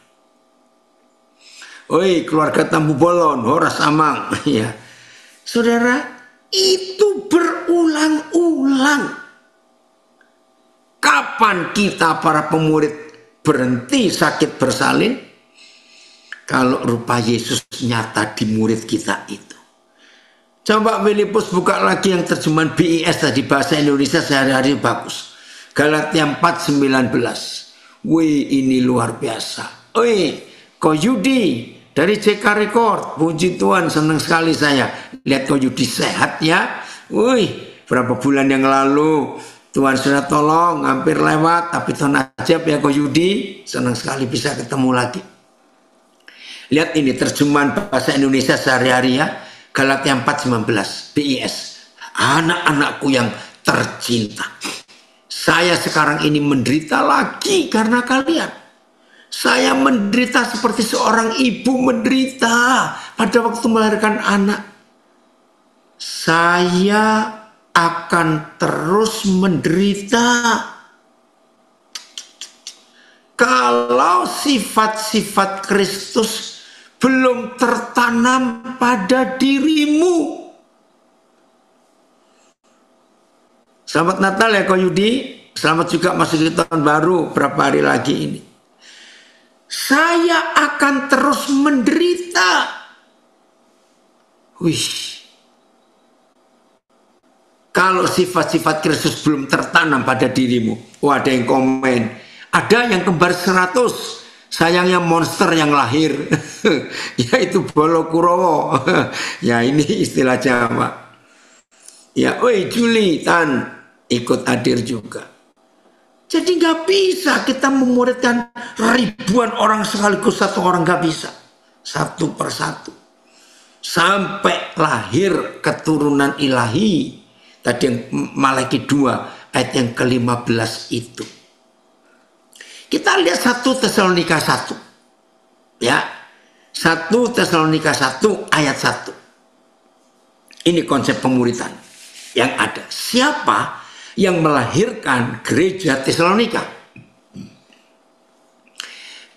Oi, keluarga Tambu Bolon, Horas Amang. Ya. Saudara, itu berulang-ulang. Kapan kita para pemurid berhenti sakit bersalin? Kalau rupa Yesus nyata di murid kita itu. Coba Filipus buka lagi yang terjemahan BIS tadi, bahasa Indonesia sehari-hari bagus. Galatia 4:19. Wih, ini luar biasa. Oi, Ko Yudi dari CK Record, puji Tuhan, senang sekali saya lihat Ko Yudi sehat ya. Wih, berapa bulan yang lalu Tuhan sudah tolong, hampir lewat, tapi Tuhan ajab ya Ko Yudi, senang sekali bisa ketemu lagi. Lihat ini terjemahan bahasa Indonesia sehari-hari ya, Galatia 4:19 BIS. Anak-anakku yang tercinta, saya sekarang ini menderita lagi karena kalian. Saya menderita seperti seorang ibu menderita pada waktu melahirkan anak. Saya akan terus menderita kalau sifat-sifat Kristus belum tertanam pada dirimu. Selamat Natal ya Ko Yudi. Selamat juga masuk di tahun baru berapa hari lagi ini. Saya akan terus menderita. Wih. Kalau sifat-sifat Kristus belum tertanam pada dirimu. Wah, ada yang komen. Ada yang kembar 100. Sayangnya monster yang lahir. Yaitu Bolokurowo. Ya, ini istilah Jawa. Ya, oi Juli, Tan. Ikut hadir juga. Jadi nggak bisa kita memuridkan ribuan orang sekaligus, satu orang nggak bisa. Satu persatu. Sampai lahir keturunan ilahi. Tadi yang Malaki 2 ayat yang ke-15 itu. Kita lihat 1 Tesalonika 1. Ya. 1 Tesalonika 1 ayat 1. Ini konsep pemuridan yang ada. Siapa yang melahirkan gereja Tesalonika?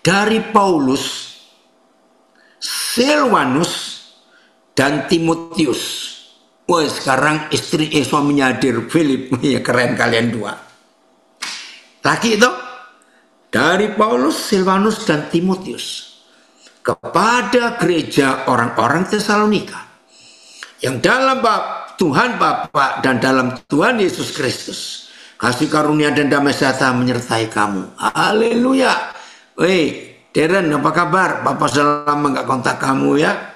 Dari Paulus, Silvanus, dan Timotius. Wah, sekarang suaminya hadir, Philip. Ya, keren kalian dua. Lagi itu dari Paulus, Silvanus, dan Timotius kepada gereja orang-orang Tesalonika yang dalam Tuhan Bapa dan dalam Tuhan Yesus Kristus kasih karunia dan damai sejahtera menyertai kamu. Haleluya. Woi, Darren, apa kabar? Bapak sudah lama nggak kontak kamu ya.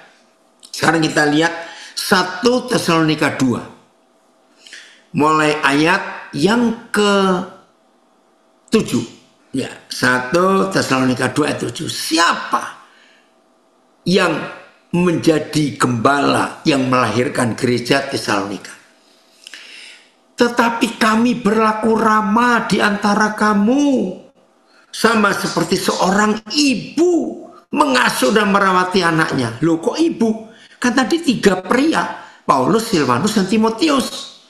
Sekarang kita lihat 1 Tesalonika 2 mulai ayat yang ke-7 ya. 1 Tesalonika 2 ayat 7. Siapa yang menjadi gembala yang melahirkan gereja Tesalonika? Tetapi kami berlaku ramah di antara kamu, sama seperti seorang ibu mengasuh dan merawati anaknya. Loh, kok ibu? Kan tadi 3 pria, Paulus, Silvanus, dan Timotius.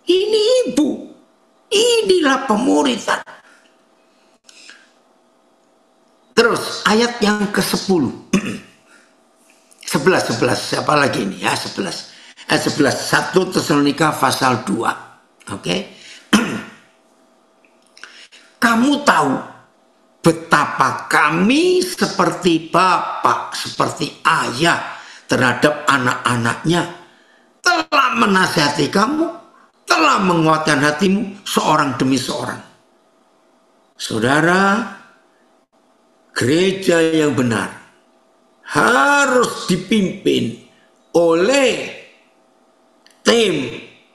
Ini ibu. Inilah pemuridan. Terus ayat yang ke-10. 11. Siapa lagi ini ya? 11. Ayat 11. 1 Tesalonika pasal 2. Oke. Kamu tahu betapa kami seperti bapak, seperti ayah terhadap anak-anaknya, telah menasihati kamu, telah menguatkan hatimu seorang demi seorang. Saudara, gereja yang benar harus dipimpin oleh tim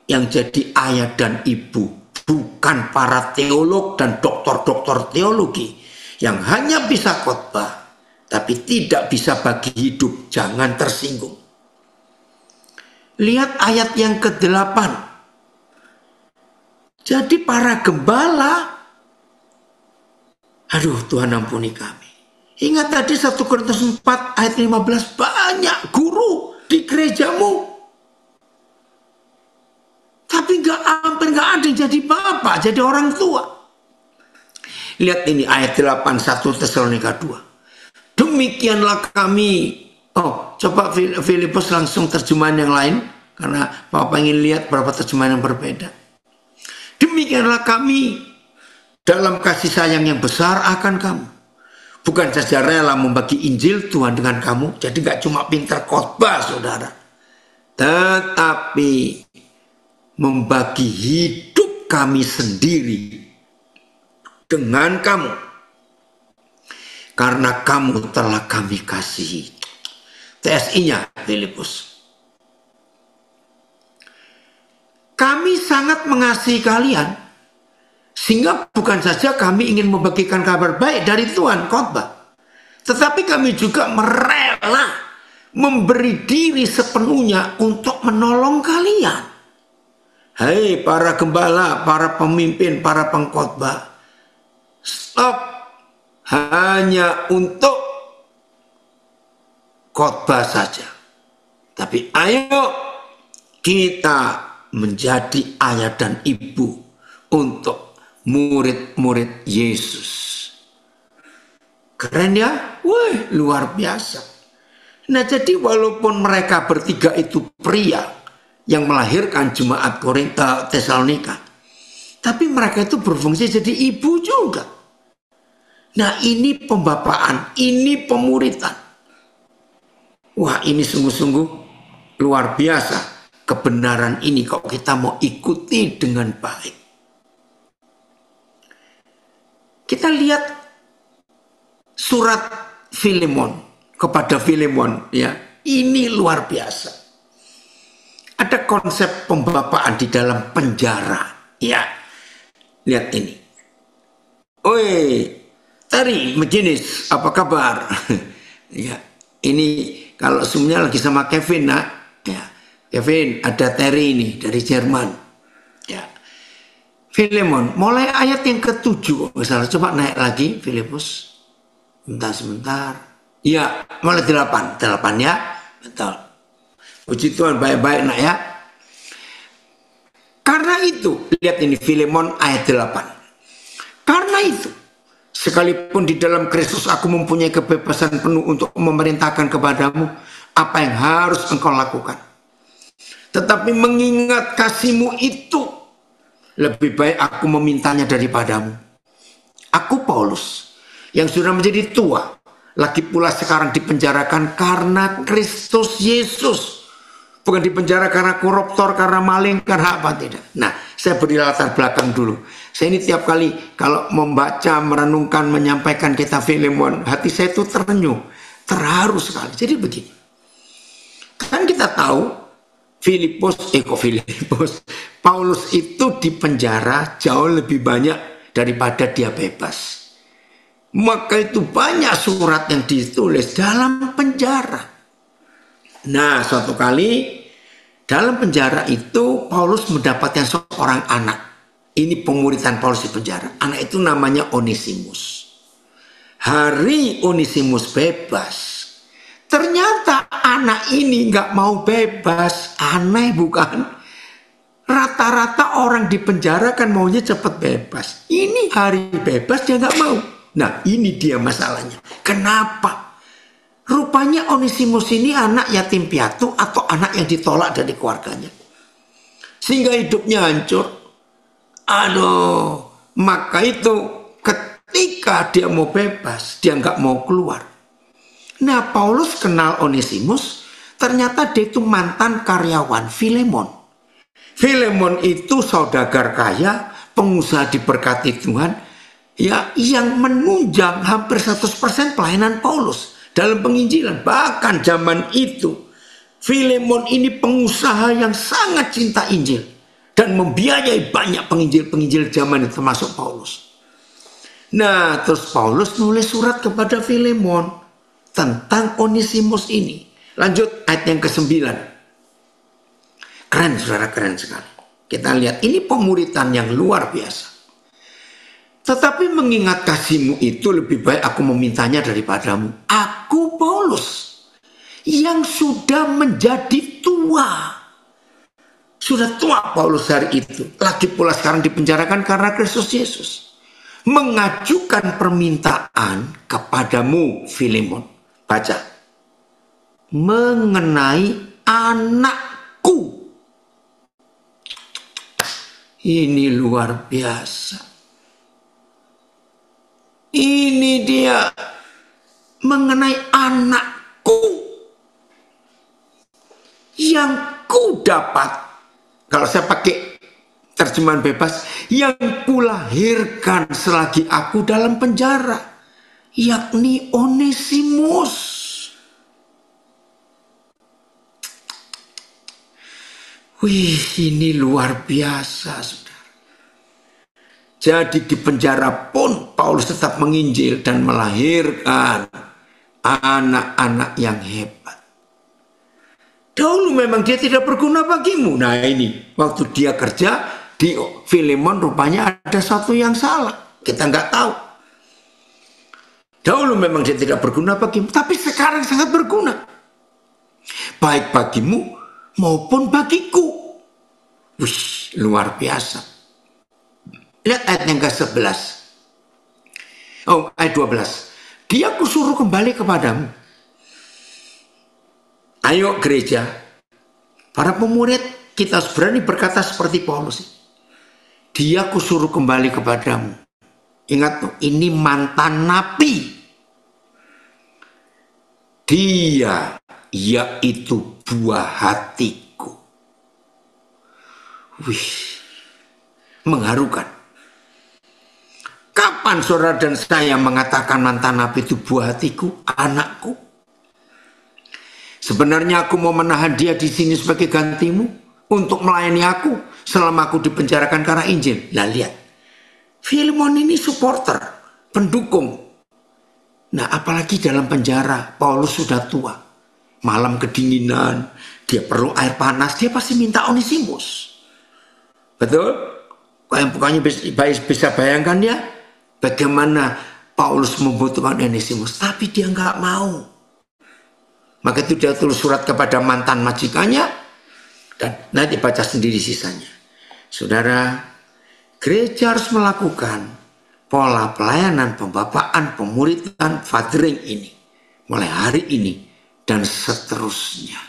yang jadi ayah dan ibu, bukan para teolog dan doktor-doktor teologi yang hanya bisa khotbah tapi tidak bisa bagi hidup. Jangan tersinggung. Lihat ayat yang ke-8. Jadi para gembala, aduh Tuhan ampuni kami. Ingat tadi 1 Korintus 4 ayat 15, banyak guru di gerejamu, tapi hampir nggak ada yang jadi bapak, jadi orang tua. Lihat ini ayat 8 1 Tesalonika 2. Demikianlah kami. Oh, coba Filipus langsung terjemahan yang lain, karena Bapak ingin lihat berapa terjemahan yang berbeda. Demikianlah kami dalam kasih sayang yang besar akan kamu. Bukan saja rela membagi Injil Tuhan dengan kamu, jadi gak cuma pintar khotbah saudara, tetapi membagi hidup kami sendiri dengan kamu, karena kamu telah kami kasihi. TSI-nya Filipus. Kami sangat mengasihi kalian, sehingga bukan saja kami ingin membagikan kabar baik dari Tuhan khotbah, tetapi kami juga merela memberi diri sepenuhnya untuk menolong kalian. Hai para gembala, para pemimpin, para pengkhotbah, stop hanya untuk khotbah saja. Tapi ayo kita menjadi ayah dan ibu untuk murid-murid Yesus. Keren ya? Wah, luar biasa. Nah, jadi walaupun mereka bertiga itu pria yang melahirkan jemaat Tesalonika, tapi mereka itu berfungsi jadi ibu juga. Nah, ini pembapaan, ini pemuritan. Wah, ini sungguh-sungguh luar biasa. Kebenaran ini kalau kita mau ikuti dengan baik. Kita lihat surat Filemon kepada Filemon, ya. Ini luar biasa. Ada konsep pembapaan di dalam penjara, ya. Lihat ini. Oi, Tari Majenis, apa kabar? Ya, ini kalau semuanya lagi sama Kevin, nak. Ya, Kevin, ada Terry ini dari Jerman. Ya, Filemon, mulai ayat yang ke-7, misalnya, coba naik lagi, Filipus. Sebentar. Ya, mulai 8 ya, betul. Puji Tuhan, baik-baik nak ya. Karena itu, lihat ini Filemon ayat 8. Karena itu, sekalipun di dalam Kristus aku mempunyai kebebasan penuh untuk memerintahkan kepadamu apa yang harus engkau lakukan. Tetapi mengingat kasihmu itu, lebih baik aku memintanya daripadamu. Aku Paulus, yang sudah menjadi tua, lagi pula sekarang dipenjarakan karena Kristus Yesus. Bukan dipenjara karena koruptor, karena maling, karena apa, tidak. Nah, saya beri latar belakang dulu. Saya ini tiap kali kalau membaca, merenungkan, menyampaikan kitab Filemon, hati saya itu terenyuh, terharu sekali. Jadi begini, kan kita tahu Paulus itu di penjara jauh lebih banyak daripada dia bebas. Maka itu banyak surat yang ditulis dalam penjara. Nah, suatu kali dalam penjara itu Paulus mendapatkan seorang anak. Ini pemuritan Paulus di penjara. Anak itu namanya Onesimus. Hari Onesimus bebas, ternyata anak ini nggak mau bebas. Aneh bukan? Rata-rata orang di penjara kan maunya cepat bebas. Ini hari bebas dia nggak mau. Nah, ini dia masalahnya. Kenapa? Rupanya Onesimus ini anak yatim piatu atau anak yang ditolak dari keluarganya, sehingga hidupnya hancur. Aduh, maka itu ketika dia mau bebas, dia nggak mau keluar. Nah, Paulus kenal Onesimus, ternyata dia itu mantan karyawan Filemon. Filemon itu saudagar kaya, pengusaha diberkati Tuhan, ya, yang menunjang hampir 100% pelayanan Paulus dalam penginjilan. Bahkan zaman itu Filemon ini pengusaha yang sangat cinta Injil dan membiayai banyak penginjil-penginjil zaman itu termasuk Paulus. Nah, terus Paulus nulis surat kepada Filemon tentang Onesimus ini. Lanjut ayat yang ke-9. Keren, saudara, keren sekali. Kita lihat, ini pemuritan yang luar biasa. Tetapi mengingat kasihmu itu lebih baik aku memintanya daripadamu. Aku Paulus yang sudah menjadi tua. Sudah tua Paulus hari itu. Lagi pula sekarang dipenjarakan karena Kristus Yesus. Mengajukan permintaan kepadamu Filemon. Baca. Mengenai anakku. Ini luar biasa. Ini dia. Mengenai anakku. Yang ku dapat. Kalau saya pakai terjemahan bebas. Yang kulahirkan selagi aku dalam penjara. Yakni Onesimus. Wih, ini luar biasa, saudara. Jadi di penjara pun Paulus tetap menginjil dan melahirkan anak-anak yang hebat. Dahulu memang dia tidak berguna bagimu. Nah ini, waktu dia kerja di Filemon rupanya ada satu yang salah. Kita nggak tahu. Dahulu memang dia tidak berguna bagimu, tapi sekarang sangat berguna. Baik bagimu maupun bagiku. Wih, luar biasa. Lihat ayat yang ke-11. Oh, ayat 12. Dia kusuruh kembali kepadamu. Ayo gereja, para pemurid, kita berani berkata seperti Paulus. Dia kusuruh kembali kepadamu. Ingat tuh, ini mantan nabi. Dia, yaitu buah hatiku. Wih, mengharukan. Kapan saudara dan saya mengatakan mantan nabi itu buah hatiku, anakku? Sebenarnya aku mau menahan dia di sini sebagai gantimu untuk melayani aku selama aku dipenjarakan karena Injil. Nah lihat, Filemon ini supporter, pendukung. Nah apalagi dalam penjara, Paulus sudah tua. Malam kedinginan, dia perlu air panas, dia pasti minta Onesimus. Betul? Bukannya bisa bayangkan ya bagaimana Paulus membutuhkan Onesimus, tapi dia nggak mau. Maka itu dia tulis surat kepada mantan majikannya dan nanti baca sendiri sisanya. Saudara, gereja harus melakukan pola pelayanan, pembapaan, pemuritan, fathering ini mulai hari ini dan seterusnya.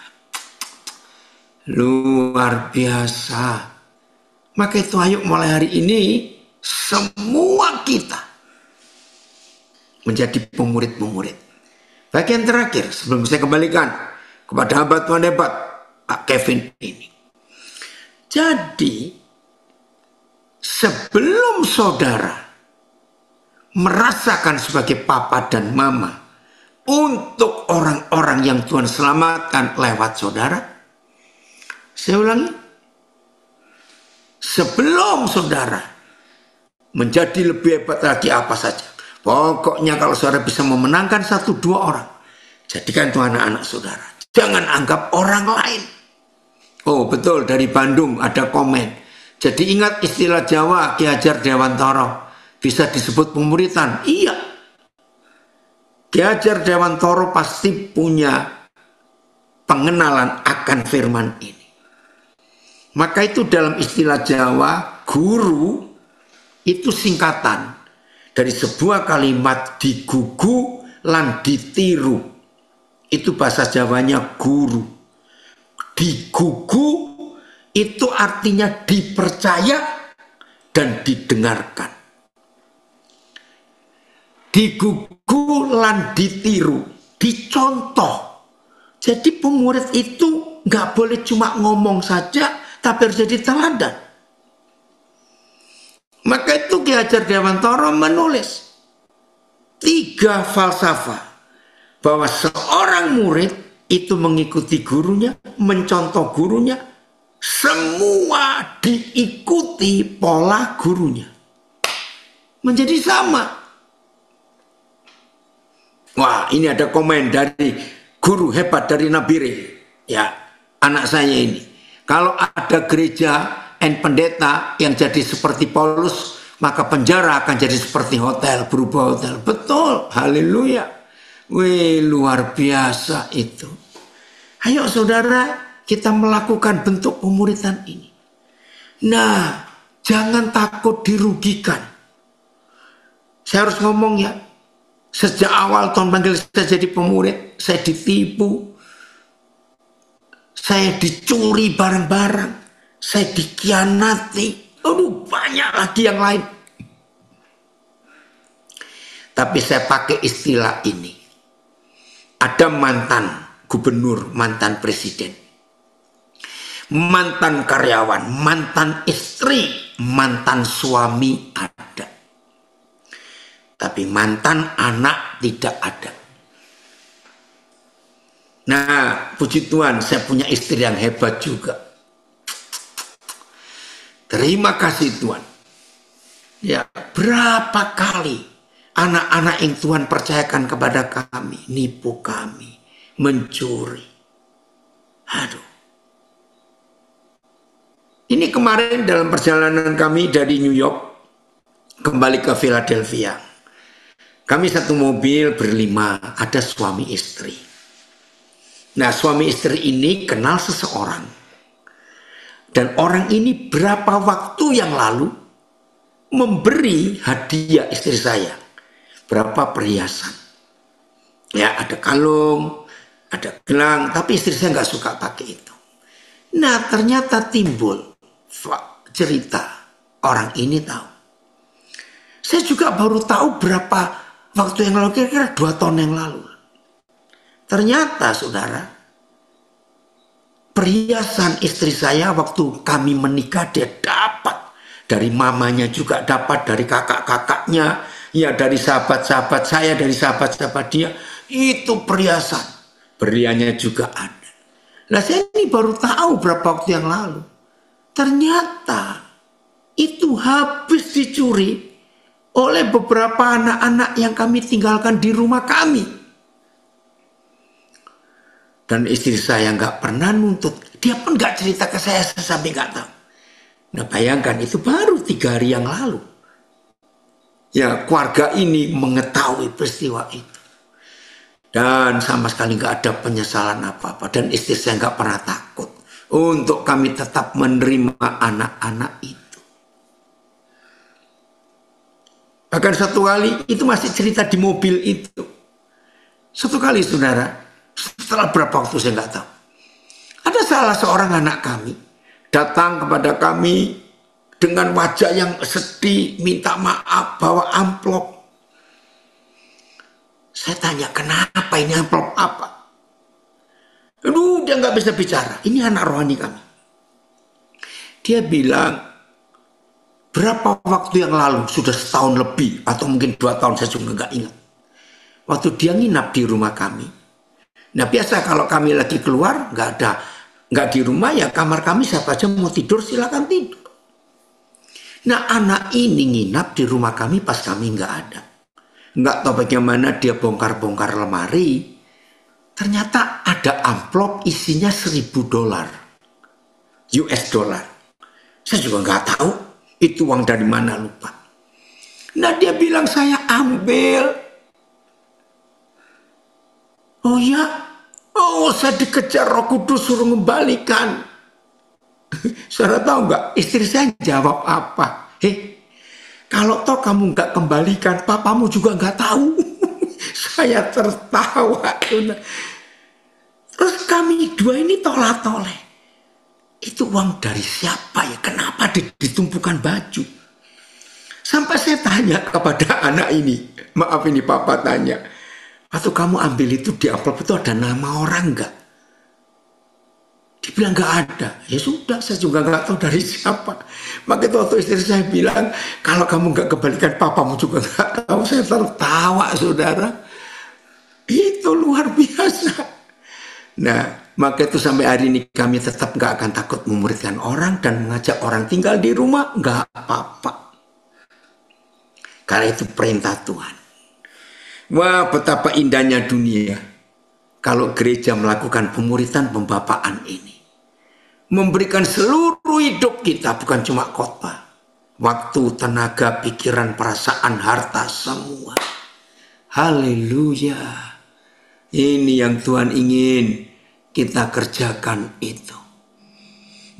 Luar biasa. Maka itu ayo mulai hari ini semua kita menjadi pemurid-pemurid. Bagian terakhir sebelum saya kembalikan kepada hamba Tuhan hebat Pak Kevin ini. Jadi sebelum saudara merasakan sebagai papa dan mama untuk orang-orang yang Tuhan selamatkan lewat saudara, saya ulangi, sebelum saudara menjadi lebih hebat lagi apa saja, pokoknya kalau saudara bisa memenangkan 1-2 orang, jadikan itu anak-anak saudara. Jangan anggap orang lain. Oh betul, dari Bandung ada komen. Jadi ingat istilah Jawa Ki Hajar Dewantara, bisa disebut pemuritan. Iya. Ki Hajar Dewantara pasti punya pengenalan akan firman ini. Maka itu dalam istilah Jawa, guru itu singkatan dari sebuah kalimat digugu lan ditiru. Itu bahasa Jawanya guru. Digugu itu artinya dipercaya dan didengarkan. Digugu lan ditiru, dicontoh. Jadi pemurid itu nggak boleh cuma ngomong saja, tapi harus jadi teladan. Maka itu Ki Hajar Dewantara menulis 3 falsafah bahwa seorang murid itu mengikuti gurunya, mencontoh gurunya, semua diikuti pola gurunya, menjadi sama. Wah, ini ada komen dari guru hebat dari Nabire, ya, anak saya ini. Kalau ada gereja dan pendeta yang jadi seperti Paulus, maka penjara akan jadi seperti hotel, berubah hotel. Betul, haleluya. Wih, luar biasa itu. Ayo saudara, kita melakukan bentuk pemuridan ini. Nah, jangan takut dirugikan. Saya harus ngomong ya, sejak awal Tuhan panggil saya jadi pemurid, saya ditipu, saya dicuri barang-barang, saya dikhianati. Aduh, banyak lagi yang lain. Tapi saya pakai istilah ini. Ada mantan gubernur, mantan presiden, mantan karyawan, mantan istri, mantan suami ada. Tapi mantan anak tidak ada. Nah, puji Tuhan, saya punya istri yang hebat juga. Terima kasih Tuhan. Ya, berapa kali anak-anak yang Tuhan percayakan kepada kami, nipu kami, mencuri. Aduh. Ini kemarin dalam perjalanan kami dari New York kembali ke Philadelphia. Kami satu mobil berlima, ada suami istri. Nah, suami istri ini kenal seseorang. Dan orang ini berapa waktu yang lalu memberi hadiah istri saya. Berapa perhiasan. Ya, ada kalung, ada gelang, tapi istri saya nggak suka pakai itu. Nah, ternyata timbul cerita. Orang ini tahu. Saya juga baru tahu berapa waktu yang lalu, kira-kira 2 tahun yang lalu. Ternyata, saudara, perhiasan istri saya waktu kami menikah, dia dapat. Dari mamanya juga dapat, dari kakak-kakaknya, ya dari sahabat-sahabat saya, dari sahabat-sahabat dia. Itu perhiasan. Berliannya juga ada. Nah, saya ini baru tahu berapa waktu yang lalu. Ternyata itu habis dicuri oleh beberapa anak-anak yang kami tinggalkan di rumah kami. Dan istri saya nggak pernah nuntut. Dia pun nggak cerita ke saya sampai nggak tahu. Nah, bayangkan itu baru 3 hari yang lalu. Ya, keluarga ini mengetahui peristiwa itu. Dan sama sekali nggak ada penyesalan apa-apa. Dan istri saya nggak pernah takut untuk kami tetap menerima anak-anak itu. Bahkan satu kali, itu masih cerita di mobil itu. Satu kali, saudara, setelah berapa waktu saya nggak tahu. Ada salah seorang anak kami datang kepada kami dengan wajah yang sedih, minta maaf, bawa amplop. Saya tanya, kenapa ini amplop apa? Aduh, dia nggak bisa bicara. Ini anak rohani kami. Dia bilang, berapa waktu yang lalu, sudah setahun lebih, atau mungkin 2 tahun, saya juga nggak ingat. Waktu dia nginap di rumah kami. Nah, biasa kalau kami lagi keluar, nggak di rumah, ya kamar kami siapa aja mau tidur, silakan tidur. Nah, anak ini nginap di rumah kami pas kami nggak ada. Nggak tahu bagaimana dia bongkar-bongkar lemari. Ternyata ada amplop isinya $1.000 US dollar. Saya juga nggak tahu itu uang dari mana, lupa. Nah, dia bilang saya ambil. Oh ya, oh saya dikejar Roh Kudus suruh mengembalikan. Saudara tahu nggak? Istri saya jawab apa? Kalau toh kamu nggak kembalikan, papamu juga nggak tahu. Saya tertawa. Terus kami dua ini tolak-toleh. Itu uang dari siapa ya? Kenapa ditumpukan baju? Sampai saya tanya kepada anak ini. Maaf ini papa tanya. Waktu kamu ambil itu di amplop itu ada nama orang nggak? Dia bilang nggak ada. Ya sudah, saya juga nggak tahu dari siapa. Maka itu waktu istri saya bilang, kalau kamu nggak kembalikan papamu juga nggak tahu. Saya tertawa, saudara. Itu luar biasa. Nah, maka itu sampai hari ini kami tetap nggak akan takut memuridkan orang dan mengajak orang tinggal di rumah, nggak apa-apa. Karena itu perintah Tuhan. Wah, betapa indahnya dunia kalau gereja melakukan pemuritan pembapaan ini. Memberikan seluruh hidup kita, bukan cuma khotbah. Waktu, tenaga, pikiran, perasaan, harta, semua. Haleluya. Ini yang Tuhan ingin kita kerjakan itu.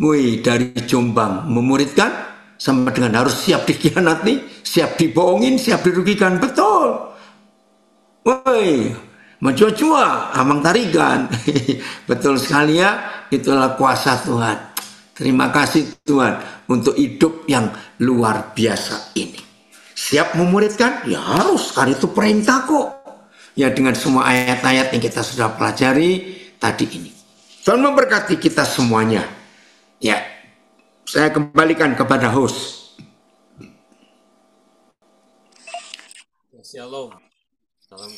Wih, dari Jombang memuridkan sama dengan harus siap dikhianati, siap dibohongin, siap dirugikan. Betul. Woi, mencuah-cuah, amang tarikan. Betul sekali ya, itulah kuasa Tuhan. Terima kasih Tuhan untuk hidup yang luar biasa ini. Siap memuridkan? Ya harus, karena itu perintah kok. Ya dengan semua ayat-ayat yang kita sudah pelajari tadi ini. Tuhan memberkati kita semuanya. Ya, saya kembalikan kepada host. Shalom. Salam